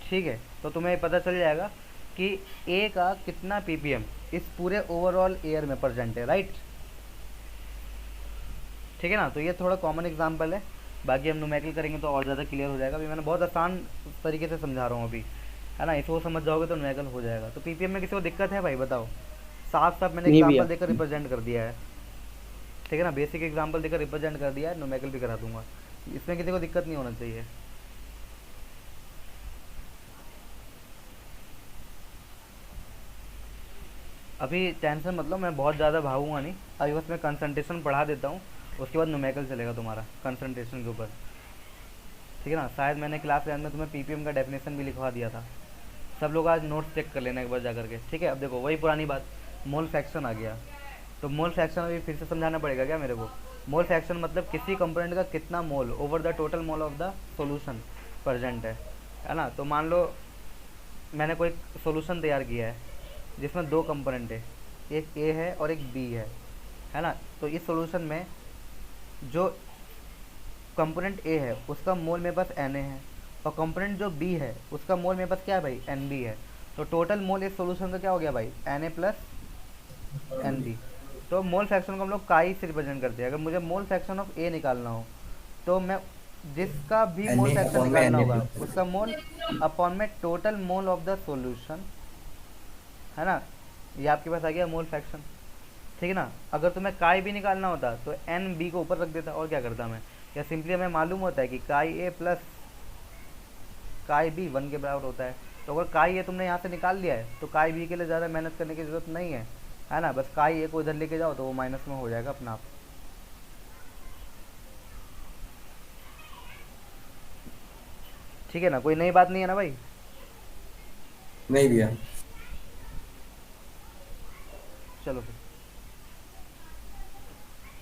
S1: ठीक है। तो तुम्हें पता चल जाएगा कि ए का कितना ppm इस पूरे ओवरऑल एयर में प्रेजेंट है, राइट, ठीक है ना। तो ये थोड़ा कॉमन एग्जांपल है, बाकी हम न्यूमेरिकल करेंगे तो और ज़्यादा क्लियर हो जाएगा। अभी मैंने बहुत आसान तरीके से समझा रहा हूँ अभी, है ना, इसको समझ जाओगे तो न्यूमेरिकल हो जाएगा। तो ppm में किसी को दिक्कत है भाई, बताओ, साफ साफ मैंने
S4: नहीं
S1: एग्जांपल
S4: भैया।
S1: देकर रिप्रेजेंट कर दिया है, ठीक है ना, बेसिक एग्जांपल देकर रिप्रेजेंट कर दिया है, न्यूमेरिकल भी करा दूंगा, इसमें किसी को दिक्कत नहीं होना चाहिए। अभी टेंशन मतलब मैं बहुत ज़्यादा भागूंगा नहीं, अभी बस मैं कंसंट्रेशन बढ़ा देता हूँ, उसके बाद न्यूमेरिकल चलेगा तुम्हारा कंसंट्रेशन के ऊपर, ठीक है ना। शायद मैंने क्लास में तुम्हें ppm का डेफिनेशन भी लिखवा दिया था, सब लोग आज नोट्स चेक कर लेना एक बार जा करके, ठीक है। अब देखो वही पुरानी बात, मोल फ्रैक्शन आ गया। तो मोल फ्रैक्शन अभी फिर से समझाना पड़ेगा क्या मेरे को? मोल फ्रैक्शन मतलब किसी कंपोनेंट का कितना mole over the total mole of the solution present है ना। तो मान लो मैंने कोई सॉल्यूशन तैयार किया है जिसमें दो कंपोनेंट है, एक ए है और एक बी है ना। तो इस सॉल्यूशन में जो कंपोनेंट ए है उसका मोल मेरे पास एन ए है, और कंपोनेंट जो बी है उसका मोल मेरे पास क्या है भाई, एन बी है। तो टोटल मोल इस सॉल्यूशन का क्या हो गया भाई, N A plus N B. तो मोल फ्रैक्शन को हम लोग काई से रिप्रेजेंट करते हैं। अगर मुझे मोल फ्रैक्शन ऑफ ए निकालना हो तो मैं जिसका भी मोल
S2: Na
S1: फ्रैक्शन
S2: upon में
S1: निकालना
S2: Na
S1: होगा
S2: plus।
S1: उसका मोल अपॉन में total mole of the solution, है ना। ये आपके पास आ गया मोल फ्रैक्शन, ठीक है ना। अगर तुम्हें काई भी निकालना होता तो एन बी को ऊपर रख देता, और क्या करता मैं, या सिंपली हमें मालूम होता है कि काई ए प्लस काई बी 1 के बराबर होता है। तो अगर काई ए तुमने यहाँ से निकाल लिया है तो काई बी के लिए ज़्यादा मेहनत करने की ज़रूरत नहीं है ना। बस काई ए को इधर लेके जाओ तो वो माइनस में हो जाएगा अपना आप। ठीक है ना, कोई नई बात नहीं है ना भाई।
S2: नहीं भैया।
S1: चलो फिर,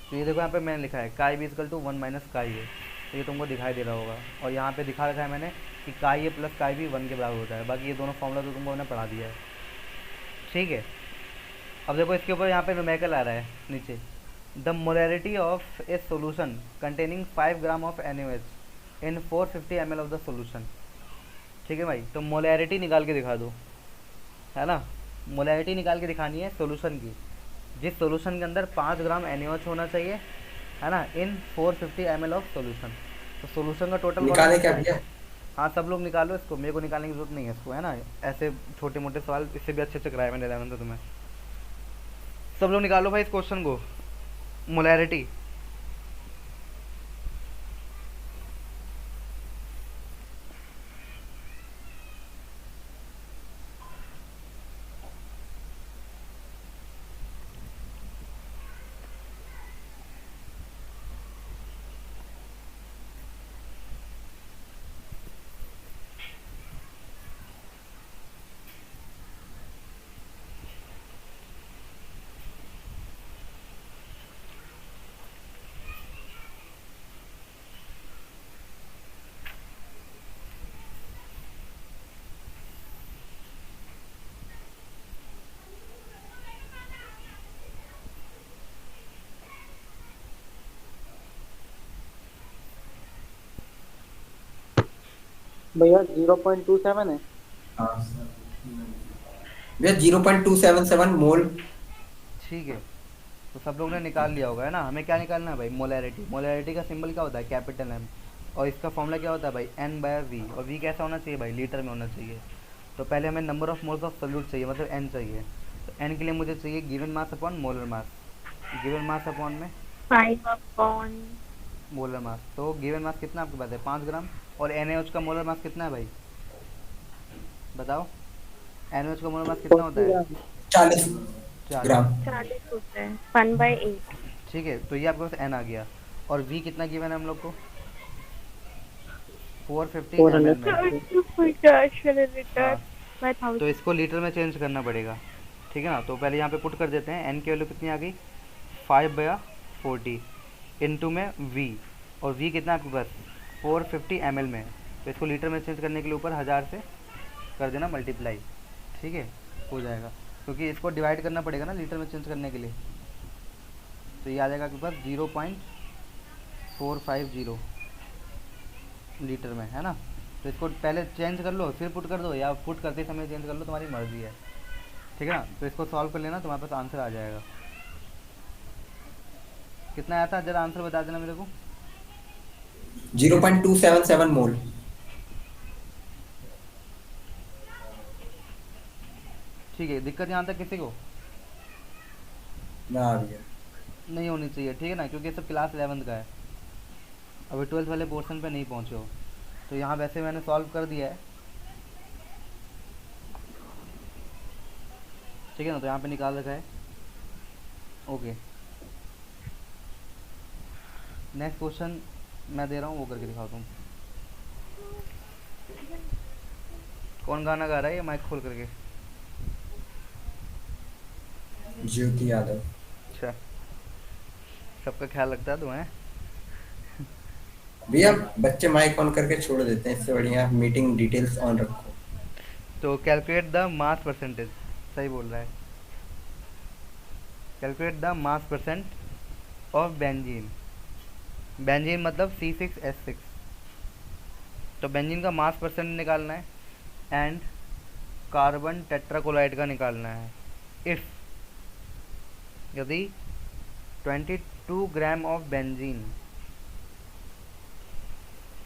S1: तो ये देखो यहाँ पे मैंने लिखा है काई बी इजकल टू 1 माइनस काई ए, तो ये तुमको दिखाई दे रहा होगा। और यहाँ पे दिखा रखा है मैंने कि काई ए प्लस काई बी 1 के बराबर होता है। बाकी ये दोनों फॉर्मूला तो तुमको मैंने पढ़ा दिया है, ठीक है। अब देखो इसके ऊपर यहाँ पे न्यूमेरिकल आ रहा है नीचे, the molarity of a solution containing 5 gram of NaOH in 450 ml of the solution. ठीक है भाई, तो मोलैरिटी निकाल के दिखा दो, है ना। मोलैरिटी निकाल के दिखानी है सोल्यूशन की, जिस सोल्यूशन के अंदर 5 ग्राम NaOH होना चाहिए, है ना, इन 450 ml ऑफ सोल्यूशन। तो सोल्यूशन का टोटल
S2: निकाले क्या भैया?
S1: हाँ सब लोग निकालो इसको, मेरे को निकालने की जरूरत नहीं है इसको, है ना। ऐसे छोटे मोटे सवाल इससे भी अच्छे अच्छे कराए मैंने 11th में तुम्हें। सब लोग निकालो भाई इस क्वेश्चन को, मोलैरिटी।
S4: भैया 0.27 है।
S2: हाँ भैया 0.277 मोल।
S1: ठीक है, तो सब लोग ने निकाल लिया होगा, है ना। हमें क्या निकालना है भाई, मोलैरिटी। मोलैरिटी का सिंबल क्या होता है, कैपिटल एम, और इसका फॉर्मूला क्या होता है भाई, एन बाय वी। और वी कैसा होना चाहिए भाई, लीटर में होना चाहिए। तो पहले हमें number of moles of solute चाहिए, मतलब एन चाहिए। तो एन के लिए मुझे चाहिए given mass upon molar mass. Given mass upon में
S5: 5 अपॉन
S1: मोलर मास। तो गिवन मास कितना आपके पास है, 5 ग्राम। और NaOH का मोलर मास कितना है भाई, बताओ। NaOH का मोलर मास कितना होता है,
S2: 40
S1: 4।
S2: ग्राम।
S5: 40 होता है 1/8।
S1: ठीक है, तो ये आपके पास एन आ गया। और वी कितना गिवन है हम लोग को, 450 ml में।
S5: 50 मिलीलीटर बाय
S1: तो
S5: 1000।
S1: इसको लीटर में चेंज करना पड़ेगा, ठीक है ना। तो पहले यहाँ पे पुट कर देते हैं, एन की वैल्यू कितनी आ गई, 5/40 इंटू में वी। और वी कितना आपके पास 450 ml में। तो इसको लीटर में चेंज करने के लिए ऊपर 1000 से कर देना मल्टीप्लाई, ठीक है, हो जाएगा। क्योंकि इसको डिवाइड करना पड़ेगा ना लीटर में चेंज करने के लिए। तो ये आ जाएगा आपके पास 0.450 लीटर में, है ना। तो इसको पहले चेंज कर लो फिर पुट कर दो, या पुट करते समय चेंज कर लो, तुम्हारी मर्जी है, ठीक है ना। तो इसको सॉल्व कर लेना, तुम्हारे पास आंसर आ जाएगा। कितना आया था जरा आंसर बता देना मेरे को।
S2: 0.277 मोल।
S1: ठीक है, दिक्कत यहाँ तक किसी को
S2: ना भैया।
S1: नहीं होनी चाहिए, ठीक है ना, क्योंकि ये सब क्लास 11th का है, अभी 12th वाले पोर्शन पे नहीं पहुँचे हो। तो यहाँ वैसे मैंने सॉल्व कर दिया है, ठीक है ना। तो यहाँ पे निकाल रखा है, ओके। नेक्स्ट क्वेश्चन मैं दे रहा हूँ, वो करके दिखाओ तुम। कौन गाना गा रहा है ये माइक खोल करके,
S2: ज्योति यादव।
S1: अच्छा, सबका ख्याल रखता है तुम्हें।
S2: भैया बच्चे माइक ऑन करके छोड़ देते हैं, इससे बढ़िया मीटिंग डिटेल्स ऑन रखो।
S1: तो कैलकुलेट द मास परसेंटेज, सही बोल रहा है। Calculate the mass percent of benzene. Benzene मतलब C6H6। तो बेंजीन का मास परसेंट निकालना है एंड कार्बन टेट्राक्लोराइड का निकालना है। इफ़ यदि 22 gram of benzene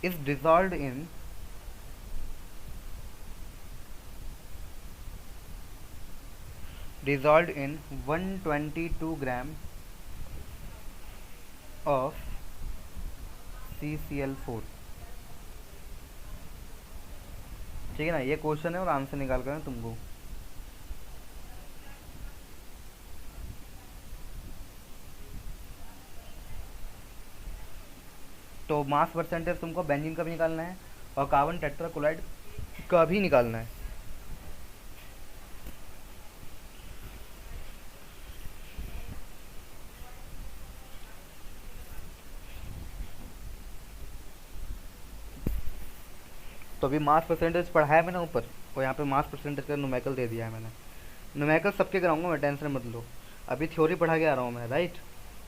S1: is dissolved in 122 gram of CCl4। ठीक है ना, ये क्वेश्चन है और आंसर निकाल कर तुमको। तो मास परसेंटेज तुमको बेंजीन का भी निकालना है और कार्बन टेट्राक्लोराइड का भी निकालना है। तो अभी मास परसेंटेज पढ़ा है मैंने ऊपर, और यहाँ पे मास परसेंटेज का न्यूमेरिकल दे दिया है मैंने। न्यूमेरिकल सबके कराऊंगा मैं, टेंशन मत लो। अभी थ्योरी पढ़ा के आ रहा हूँ मैं, राइट।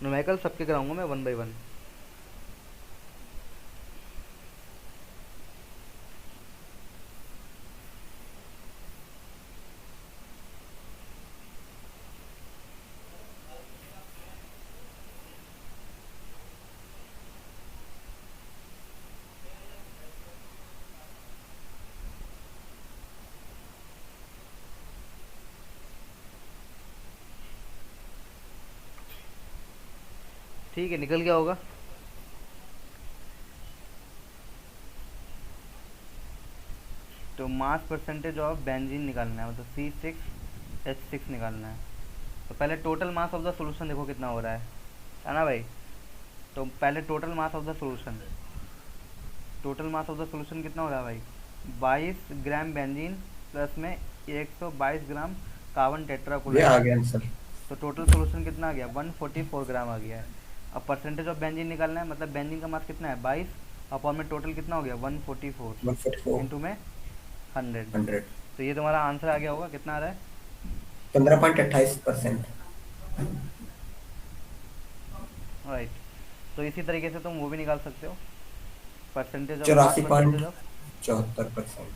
S1: न्यूमेरिकल सबके कराऊंगा मैं 1 बाय 1। ठीक है, निकल गया होगा। तो मास परसेंटेज ऑफ बेंजीन निकालना है, मतलब C6H6 निकालना है। तो पहले total mass of the solution देखो कितना हो रहा है ना भाई। तो पहले total mass of the solution, total mass of the solution कितना हो रहा है भाई, 22 ग्राम बेंजीन प्लस में 122 ग्राम कार्बन
S2: ये
S1: टेट्राक्लोराइड।
S2: आ गया आंसर।
S1: तो टोटल सॉल्यूशन कितना आ गया, 144 ग्राम आ गया है। अब परसेंटेज ऑफ बेंजीन निकालना है, मतलब बेंजीन का मास कितना है 22 अपॉन में टोटल कितना हो गया 144
S2: 144
S1: इंटू में 100।
S2: 100
S1: तो ये तुम्हारा आंसर आ गया होगा, कितना आ रहा है
S2: 15.28%।
S1: राइट। तो इसी तरीके से तुम वो भी निकाल सकते हो, परसेंटेज ऑफ मास
S2: चौरासी
S1: परसेंटेज
S2: पॉइंट
S1: ऑफ
S2: चौहत्तर परसेंट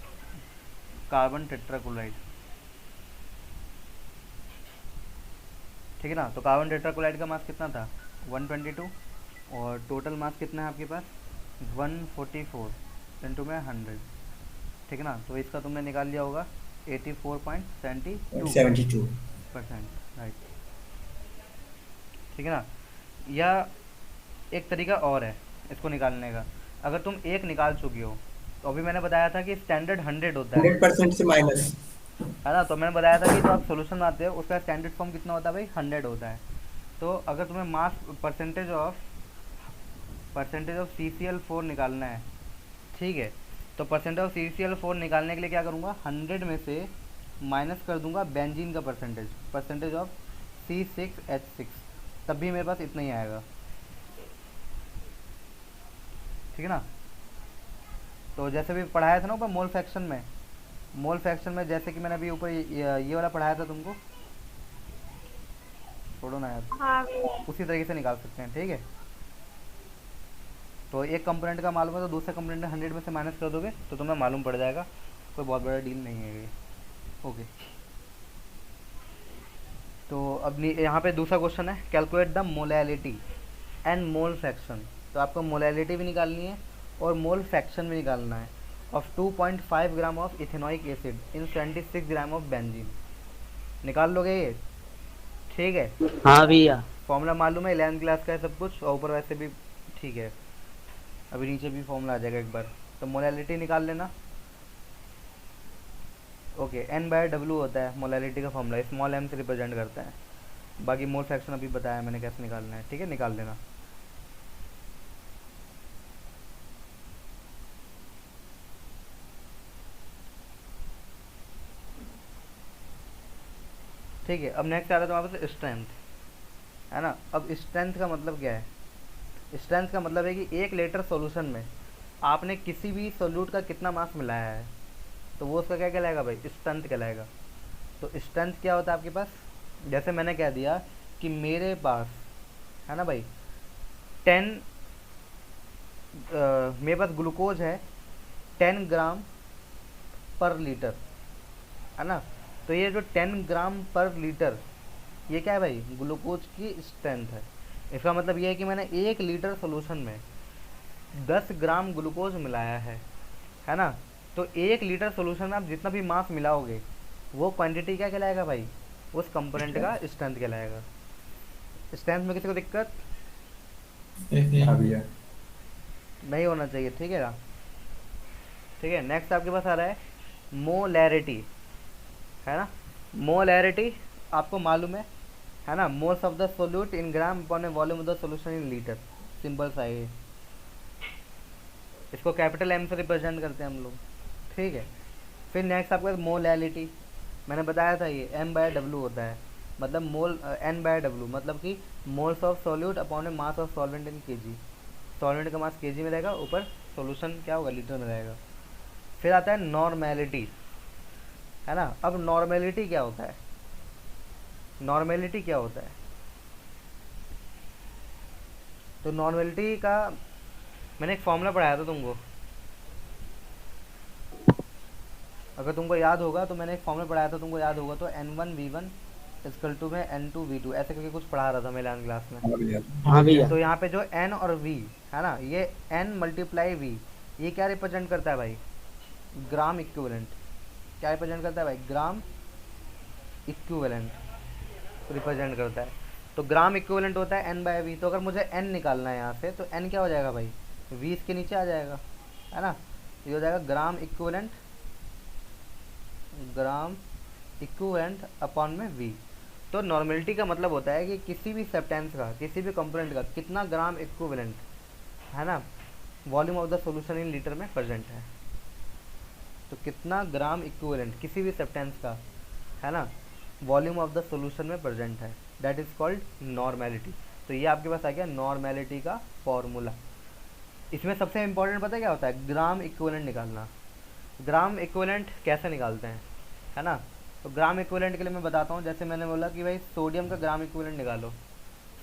S1: कार्बन टेट्राक्लोराइड। ठीक है ना। तो कार्बन टेट्राक्लोराइड का मास कितना था 122 और टोटल मास कितना है आपके पास 144 इंटू में 100। ठीक है ना। तो इसका तुमने निकाल लिया होगा 84.72%।
S2: 72।
S1: राइट। ठीक है ना। या एक तरीका और है इसको निकालने का। अगर तुम एक निकाल चुकी हो, तो अभी मैंने बताया था कि स्टैंडर्ड 100 होता है
S2: 100% से माइनस।
S1: ना। तो मैंने बताया था कि जो आप सोल्यूशन बनाते हो उसका स्टैंडर्ड फॉर्म कितना होता है भाई 100 होता है। तो अगर तुम्हें मास परसेंटेज ऑफ CCl4 निकालना है, ठीक है, तो परसेंटेज ऑफ CCl4 निकालने के लिए क्या करूँगा, 100 में से माइनस कर दूंगा बेंजीन का परसेंटेज ऑफ C6H6, तब भी मेरे पास इतना ही आएगा। ठीक है ना। तो जैसे भी पढ़ाया था ना ऊपर मोल फ्रैक्शन में जैसे कि मैंने अभी ऊपर ये वाला पढ़ाया था तुमको, छोड़ो ना यार,
S5: हाँ भैया।
S1: उसी तरीके से निकाल सकते हैं। ठीक है। तो एक कंपोनेंट का मालूम है तो दूसरे कंपोनेंट 100 में से माइनस कर दोगे तो तुम्हें मालूम पड़ जाएगा, कोई बहुत बड़ा डील नहीं है ये। ओके। तो अब यहाँ पे दूसरा क्वेश्चन है, calculate the molality and mole fraction. तो आपको मोलैलिटी भी निकालनी है और मोल फ्रैक्शन भी निकालना है of 2.5 gram of ethanoic acid in 76 gram of benzene. निकाल लोगे ये, ठीक है।
S4: हाँ भैया।
S1: फॉर्मूला मालूम है, 11th क्लास का है सब कुछ, और ऊपर वैसे भी ठीक है, अभी नीचे भी फॉर्मूला आ जाएगा एक बार। तो मोलैलिटी निकाल लेना। ओके, N/W होता है मोलैलिटी का फॉर्मूला, स्मॉल m से रिप्रेजेंट करता है। बाकी मोल फ्रैक्शन अभी बताया मैंने कैसे निकालना है। ठीक है, निकाल लेना। ठीक है, अब नेक्स्ट आ रहा है तुम्हारे पास स्ट्रेंथ, है ना। अब स्ट्रेंथ का मतलब क्या है? स्ट्रेंथ का मतलब है कि 1 लीटर सॉल्यूशन में आपने किसी भी सोल्यूट का कितना मास मिलाया है, तो वो उसका क्या कहलाएगा भाई? स्ट्रेंथ कहलाएगा। तो स्ट्रेंथ क्या होता है आपके पास? जैसे मैंने कह दिया कि मेरे पास, है ना भाई, 10 मेरे पास ग्लूकोज है 10 ग्राम पर लीटर, है ना। तो ये जो 10 ग्राम पर लीटर, ये क्या है भाई? ग्लूकोज की स्ट्रेंथ है। इसका मतलब ये है कि मैंने 1 लीटर सोल्यूशन में 10 ग्राम ग्लूकोज मिलाया है ना। तो 1 लीटर सोल्यूशन में आप जितना भी मास मिलाओगे वो क्वांटिटी क्या कहलाएगा भाई? उस कंपोनेंट का स्ट्रेंथ कहलाएगा। स्ट्रेंथ में किसी को दिक्कत
S2: हाँ भैया।
S1: नहीं होना चाहिए, ठीक है ना। ठीक है, नेक्स्ट आपके पास आ रहा है मोलैरिटी, है ना। मोलैरिटी आपको मालूम है ना, moles of the solute in gram upon volume of the solution in litre. Simple सा है ये, इसको कैपिटल एम से रिप्रेजेंट करते हैं हम लोग, ठीक है। फिर नेक्स्ट आपके पास मोलैलिटी, मैंने बताया था ये m/w होता है, मतलब मोल n/w, मतलब कि moles of solute upon mass of solvent in KG. Solvent का मास केजी में रहेगा, ऊपर सॉल्यूशन क्या होगा? लीटर में रहेगा। फिर आता है नॉर्मेलिटी, है ना। अब नॉर्मेलिटी क्या होता है? नॉर्मेलिटी क्या होता है? तो नॉर्मेलिटी का मैंने एक फॉर्मूला पढ़ाया था तुमको, अगर तुमको याद होगा तो मैंने एक फॉर्मूला पढ़ाया था, तुमको याद होगा तो n1v1 इक्वल टू में n2v2 ऐसे करके कुछ पढ़ा रहा था मैं 11th क्लास में।
S2: हाँ भैया।
S4: हाँ भैया।
S1: तो यहाँ पे जो n और v है ना, ये n मल्टीप्लाई v, ये क्या रिप्रेजेंट करता है भाई? Gram equivalent. क्या रिप्रेजेंट करता है भाई? ग्राम इक्विवेलेंट रिप्रेजेंट करता है। तो ग्राम इक्विवेलेंट होता है n/v। तो अगर मुझे n निकालना है यहाँ से, तो n क्या हो जाएगा भाई? v इसके नीचे आ जाएगा, है ना। ये हो जाएगा ग्राम इक्विवेलेंट अपॉन में v। तो नॉर्मेलिटी का मतलब होता है कि किसी भी सब्सटेंस का, किसी भी कंपोनेंट का कितना ग्राम इक्विवेलेंट, है ना, volume of the solution in litre में प्रेजेंट है। तो कितना ग्राम इक्विवेलेंट किसी भी सब्सटेंस का, है ना, वॉल्यूम ऑफ द सॉल्यूशन में प्रेजेंट है, दैट इज कॉल्ड नॉर्मेलिटी। तो ये आपके पास आ गया नॉर्मेलिटी का फॉर्मूला। इसमें सबसे इंपॉर्टेंट पता है क्या होता है? ग्राम इक्विवेलेंट निकालना। ग्राम इक्विवेलेंट कैसे निकालते हैं, है ना। तो ग्राम इक्विवेलेंट के लिए मैं बताता हूँ। जैसे मैंने बोला कि भाई सोडियम का ग्राम इक्विवेलेंट निकालो,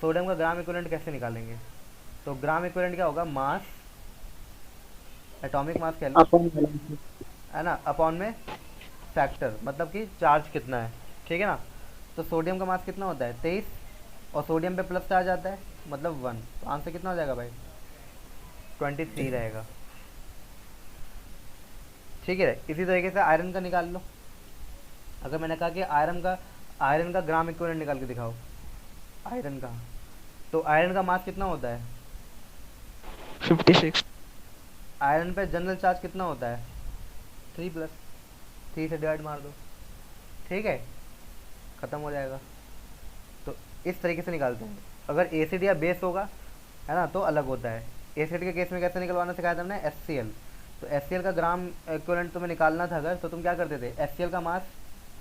S1: सोडियम का ग्राम इक्विवेलेंट कैसे निकालेंगे? तो ग्राम इक्विवेलेंट क्या होगा? मास, एटॉमिक मास कह लो, है ना, अपॉन में फैक्टर, मतलब कि चार्ज कितना है, ठीक है ना। तो सोडियम का मास कितना होता है? 23, और सोडियम पे प्लस चार्ज आता है मतलब 1, तो आंसर कितना हो जाएगा भाई? 23 रहेगा, ठीक है। इसी तरीके से आयरन का निकाल लो। अगर मैंने कहा कि आयरन का ग्राम इक्विवेलेंट निकाल के दिखाओ, आयरन का, तो आयरन का मास कितना होता है?
S6: 56।
S1: आयरन पे जनरल चार्ज कितना होता है? 3 से डिवाइड मार दो, ठीक है, ख़त्म हो जाएगा। तो इस तरीके से निकालते हैं। अगर एसिड या बेस होगा, है ना, तो अलग होता है। एसिड के केस में कैसे निकलवाना सिखाया था हमने? HCl। तो HCl का ग्राम इक्विवेलेंट तुम्हें निकालना था अगर, तो तुम क्या करते थे? HCl का मास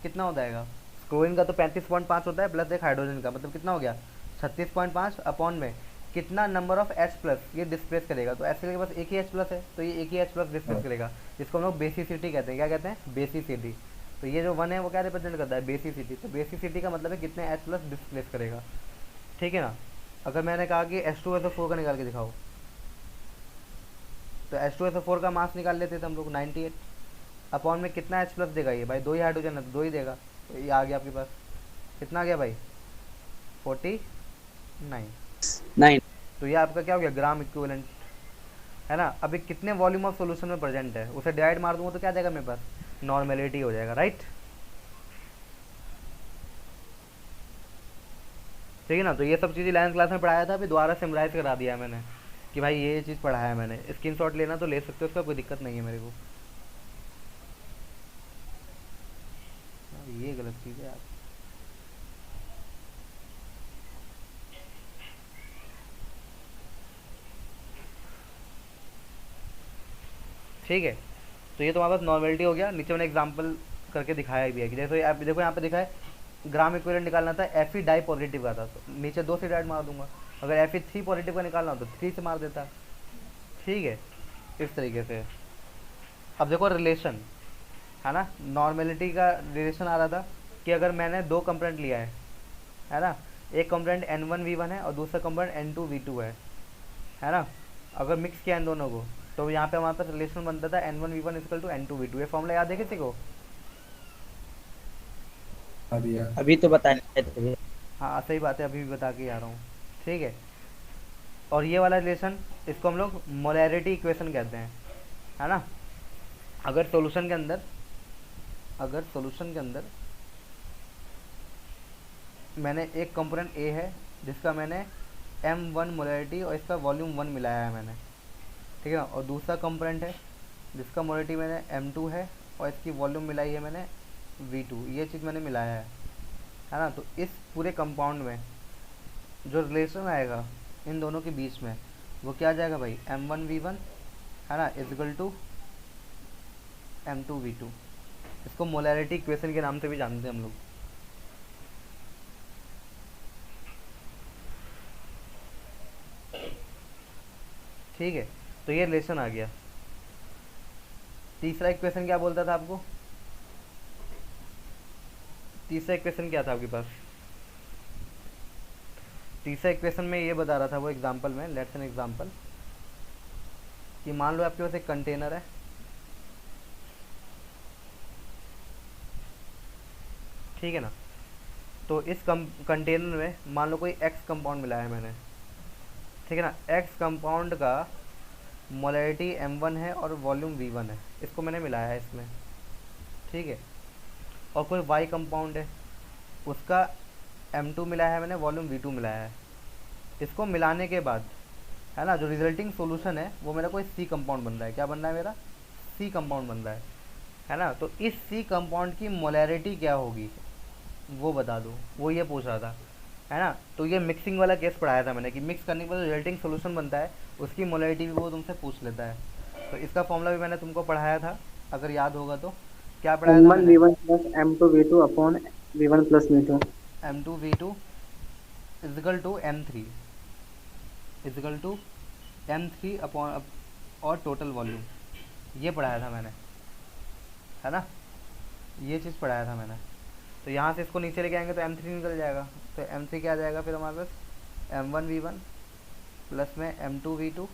S1: कितना हो जाएगा? क्लोरीन का तो 35.5 होता है, प्लस एक हाइड्रोजन का, मतलब कितना हो गया? 36.5 अपॉन में कितना नंबर ऑफ H+, ये डिस्प्लेस करेगा। तो HCl के पास एक ही H+ है, तो ये एक ही H+ डिस्प्लेस करेगा, जिसको हम लोग बेसिसिटी कहते हैं। क्या कहते हैं? बेसिसिटी। तो ये जो 1 है वो क्या रिप्रेजेंट करता है? बेसिसिटी। तो बेसिसिटी का मतलब है कितने H+ डिस्प्लेस करेगा, ठीक है ना। अगर मैंने कहा कि H2SO4 का निकाल के दिखाओ, तो H2SO4 का मास निकाल लेते थे हम लोग 98, अपॉन में कितना H+ देगा ये भाई? 2 ही हाइड्रोजन है तो 2 ही देगा। तो ये आ गया आपके पास, कितना आ गया भाई? 49। तो ये आपका क्या हो गया? ग्राम इक्विवेलेंट, है ना। अभी कितने वॉल्यूम ऑफ सॉल्यूशन में प्रेजेंट है, उसे डिवाइड मार दूंगा तो क्या जाएगा मेरे पास? नॉर्मेलिटी हो जाएगा, राइट, ठीक है ना। तो ये सब चीज़ें 11th क्लास में पढ़ाया था, अभी दोबारा समराइज करा दिया है मैंने कि भाई ये चीज़ पढ़ाया है मैंने। स्क्रीनशॉट लेना तो ले सकते हो, उसका कोई दिक्कत नहीं है मेरे को। ये गलत चीज़ है यार। ठीक है, तो ये तुम्हारे पास नॉर्मेलिटी हो गया। नीचे मैंने एग्जांपल करके दिखाया भी है कि जैसे आप देखो यहाँ पे दिखा है ग्राम इक्विवेलेंट निकालना था Fe डाई पॉजिटिव का था, तो नीचे 2 से डाइट मार दूंगा। अगर Fe 3 पॉजिटिव का निकालना हो तो 3 से मार देता। ठीक है, इस तरीके से। अब देखो रिलेशन है ना, नॉर्मेलिटी का रिलेशन आ रहा था कि अगर मैंने 2 कंपोनेंट लिया है ना, एक कंपोनेंट N1V1 है और दूसरा कंपोनेंट N2V2 है ना, अगर मिक्स किया इन दोनों को तो यहाँ पे हमारे पास रिलेशन बनता था N1V1 इक्वल टू N2V2। ये फॉर्मूला याद है किसी को?
S4: अभी तो बताया थे।
S1: हाँ सही बात है, अभी भी बता के आ रहा हूँ। ठीक है, और ये वाला रिलेशन इसको हम लोग मोलैरिटी इक्वेशन कहते हैं, है ना। अगर सॉल्यूशन के अंदर मैंने एक कंपोनेंट A है जिसका मैंने M1 मोलैरिटी और इसका वॉल्यूम 1 मिलाया है मैंने, ठीक है ना, और दूसरा कंपोनेंट है जिसका मोलैरिटी मैंने M2 है और इसकी वॉल्यूम मिलाई है मैंने V2, ये चीज़ मैंने मिलाया है ना। तो इस पूरे कंपाउंड में जो रिलेशन आएगा इन दोनों के बीच में वो क्या आ जाएगा भाई, M1V1 है ना इक्वल टू M2V2। इसको मोलैरिटी इक्वेशन के नाम से भी जानते हैं हम लोग। ठीक है, तो ये रिलेशन आ गया। तीसरा इक्वेशन क्या बोलता था आपको? तीसरा इक्वेशन क्या था आपके पास? तीसरा इक्वेशन में ये बता रहा था वो एग्जांपल में, लेट्स एन एग्जांपल कि मान लो आपके पास एक कंटेनर है, ठीक है ना। तो इस कंटेनर में मान लो कोई एक्स कंपाउंड मिला है मैंने, ठीक है ना। एक्स कंपाउंड का मोलैरिटी M1 है और वॉल्यूम V1 है, इसको मैंने मिलाया है इसमें, ठीक है। और कोई वाई कंपाउंड है, उसका M2 मिलाया है मैंने, वॉल्यूम V2 मिलाया है। इसको मिलाने के बाद है ना जो रिजल्टिंग सॉल्यूशन है वो मेरा कोई C कंपाउंड बन रहा है। क्या बन रहा है मेरा? C कंपाउंड बन रहा है ना। तो इस C कंपाउंड की मोलैरिटी क्या होगी वो बता दो, वो ये पूछ रहा था, है ना। तो ये मिक्सिंग वाला केस पढ़ाया था मैंने कि मिक्स करने के बाद रिजल्टिंग सोल्यूशन बनता है उसकी मोलैरिटी भी वो तुमसे पूछ लेता है। तो इसका फॉर्मूला भी मैंने तुमको पढ़ाया था, अगर याद होगा तो। क्या पढ़ाया था
S4: M1
S1: मैंने?
S4: V1 plus M2 V2 upon V1 plus V2।
S1: M2V2 is equal to M3 is equal to M3 upon और टोटल वॉल्यूम, ये पढ़ाया था मैंने, है ना। ये चीज़ पढ़ाया था मैंने। तो यहाँ से इसको नीचे लेके आएंगे तो M3 निकल जाएगा। तो M3 क्या आ जाएगा फिर हमारे पास? M1V1 प्लस में M2V2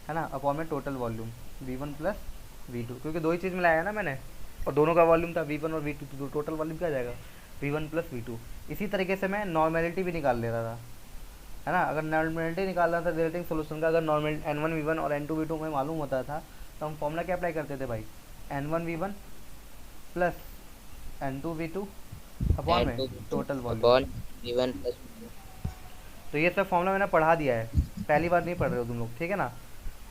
S1: है ना अपॉन में total volume V1 plus V2, क्योंकि 2 ही चीज़ मिलाया है ना मैंने और दोनों का वॉल्यूम था V1 और V2, तो टोटल वॉल्यूम क्या आ जाएगा? V1 plus V2। इसी तरीके से मैं नॉर्मेलिटी भी निकाल ले रहा था, है ना। अगर नॉर्मेलिटी निकालना था रिजल्टिंग सोल्यूशन का, अगर नॉर्मल N1V1 और N2V2 में मालूम होता था तो हम फॉर्मूला क्या अप्लाई करते थे भाई? N1V1 प्लस N2V2 अपॉन में टोटल वॉल्यूम
S3: V1 प्लस।
S1: तो ये सब फॉर्मूला मैंने पढ़ा दिया है, पहली बार नहीं पढ़ रहे हो तुम लोग, ठीक है ना।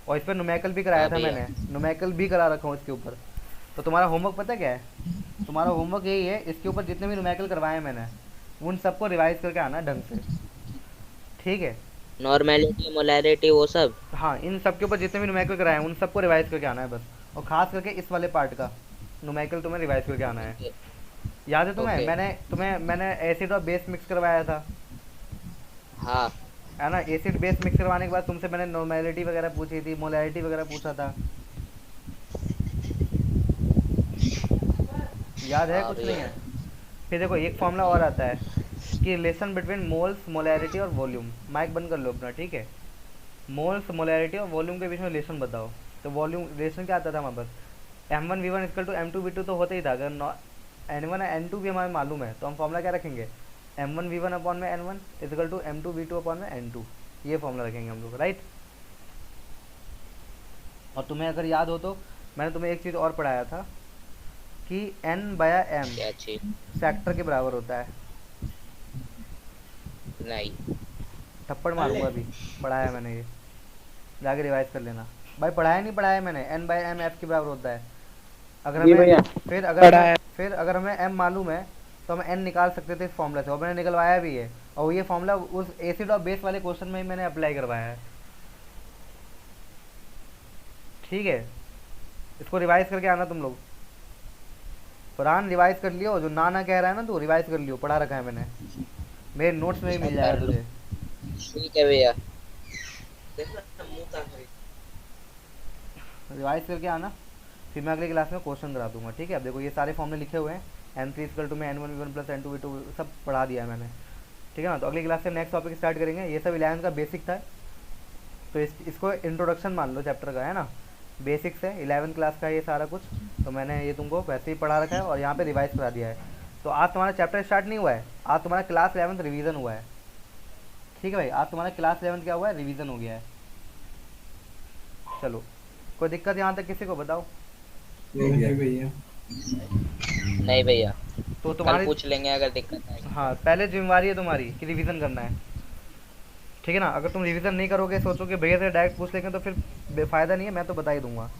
S1: और इस पर न्यूमेरिकल भी कराया
S3: हाँ
S1: था
S3: भैया।
S1: मैंने, न्यूमेरिकल भी करा रखा हूँ इसके ऊपर। तो तुम्हारा होमवर्क पता क्या है? तुम्हारा होमवर्क यही है, इसके ऊपर जितने भी न्यूमेरिकल करवाए हैं मैंने उन सबको रिवाइज करके आना ढंग से, ठीक है।
S3: नॉर्मेलिटी मोलैरिटी वो सब।
S1: हाँ, इन सब के ऊपर जितने भी न्यूमेरिकल कराए हैं उन सबको रिवाइज करके आना है बस, और खास करके इस वाले पार्ट का न्यूमेरिकल तुम्हें रिवाइज करके आना है। याद है तुम्हें? मैंने एसिड और बेस मिक्स करवाया था,
S3: हाँ
S1: है ना। एसिड बेस मिक्स करवाने के बाद तुमसे मैंने नॉर्मेलिटी वगैरह पूछी थी, मोलैरिटी वगैरह पूछा था, याद है?
S3: हाँ
S1: कुछ नहीं
S3: भैया।
S1: है? फिर देखो एक फॉर्मूला और आता है कि रिलेशन बिटवीन मोल्स, मोलैरिटी और वॉल्यूम। माइक बंद कर लो अपना, ठीक है। मोल्स, मोलैरिटी और वॉल्यूम के बीच में रिलेशन बताओ। तो वॉल्यूम रिलेशन क्या आता था हमारे पास? M1V1 इक्वल टू M2V2 तो होता ही था। अगर N1 N2 भी हमें मालूम है तो हम फॉर्मूला क्या रखेंगे? M1V1 अपॉन में N1 equal to M2V2 upon में N2, ये फॉर्मूला रखेंगे हम लोग, राइट। और तुम्हें अगर याद हो तो मैंने तुम्हें एक चीज़ और पढ़ाया था कि N/M
S3: क्या चीज?
S1: फैक्टर के बराबर होता है।
S3: नहीं।
S1: थप्पड़ मारूंगा अभी, पढ़ाया मैंने ये, जाके रिवाइज कर लेना भाई। पढ़ाया नहीं पढ़ाया मैंने? N/M F के बराबर होता है। अगर
S4: जी
S1: हमें
S4: भैया
S1: फिर अगर हमें M मालूम है तो हम N निकाल सकते थे इस फॉर्मूला से, और मैंने निकलवाया भी है। और ये फॉर्मूला उस एसिड और बेस वाले क्वेश्चन में ही मैंने अप्लाई करवाया है, ठीक है। इसको रिवाइज करके आना तुम लोग। फरहान रिवाइज कर लियो, जो ना कह रहा है ना तू रिवाइज कर लियो, पढ़ा रखा है मैंने, मेरे नोट्स में ही मिल जाएगा तुझे।
S3: ठीक है भैया।
S1: रिवाइज करके आना, फिर मैं अगली क्लास में क्वेश्चन करा दूंगा, ठीक है। अब देखो ये सारे फॉर्मूले लिखे हुए हैं, n3 में n1v1 प्लस n2v2 सब पढ़ा दिया है मैंने, ठीक है ना। तो अगली क्लास से नेक्स्ट टॉपिक स्टार्ट करेंगे। ये सब 11th का बेसिक था, तो इसको इंट्रोडक्शन मान लो चैप्टर का, है ना, बेसिक्स है 11th क्लास का ये सारा कुछ। तो मैंने ये तुमको वैसे ही पढ़ा रखा है और यहाँ पे रिवाइज करा दिया है। तो आज तुम्हारा चैप्टर स्टार्ट नहीं हुआ है, आज तुम्हारा क्लास 11th रिवीजन हुआ है, ठीक है भाई। आज तुम्हारा क्लास 11th क्या हुआ है, रिवीजन हो गया है। चलो, कोई दिक्कत यहाँ तक किसी को बताओ?
S2: नहीं भैया।
S3: नहीं भैया,
S1: तो
S3: कल
S1: तुम्हारी
S3: पूछ लेंगे अगर दिक्कत है।
S1: हाँ, पहले जिम्मेवारी है तुम्हारी कि रिवीजन करना है, ठीक है ना। अगर तुम रिवीजन नहीं करोगे, सोचोगे भैया से डायरेक्ट पूछ लेंगे, तो फिर फ़ायदा नहीं है, मैं तो बता ही दूंगा।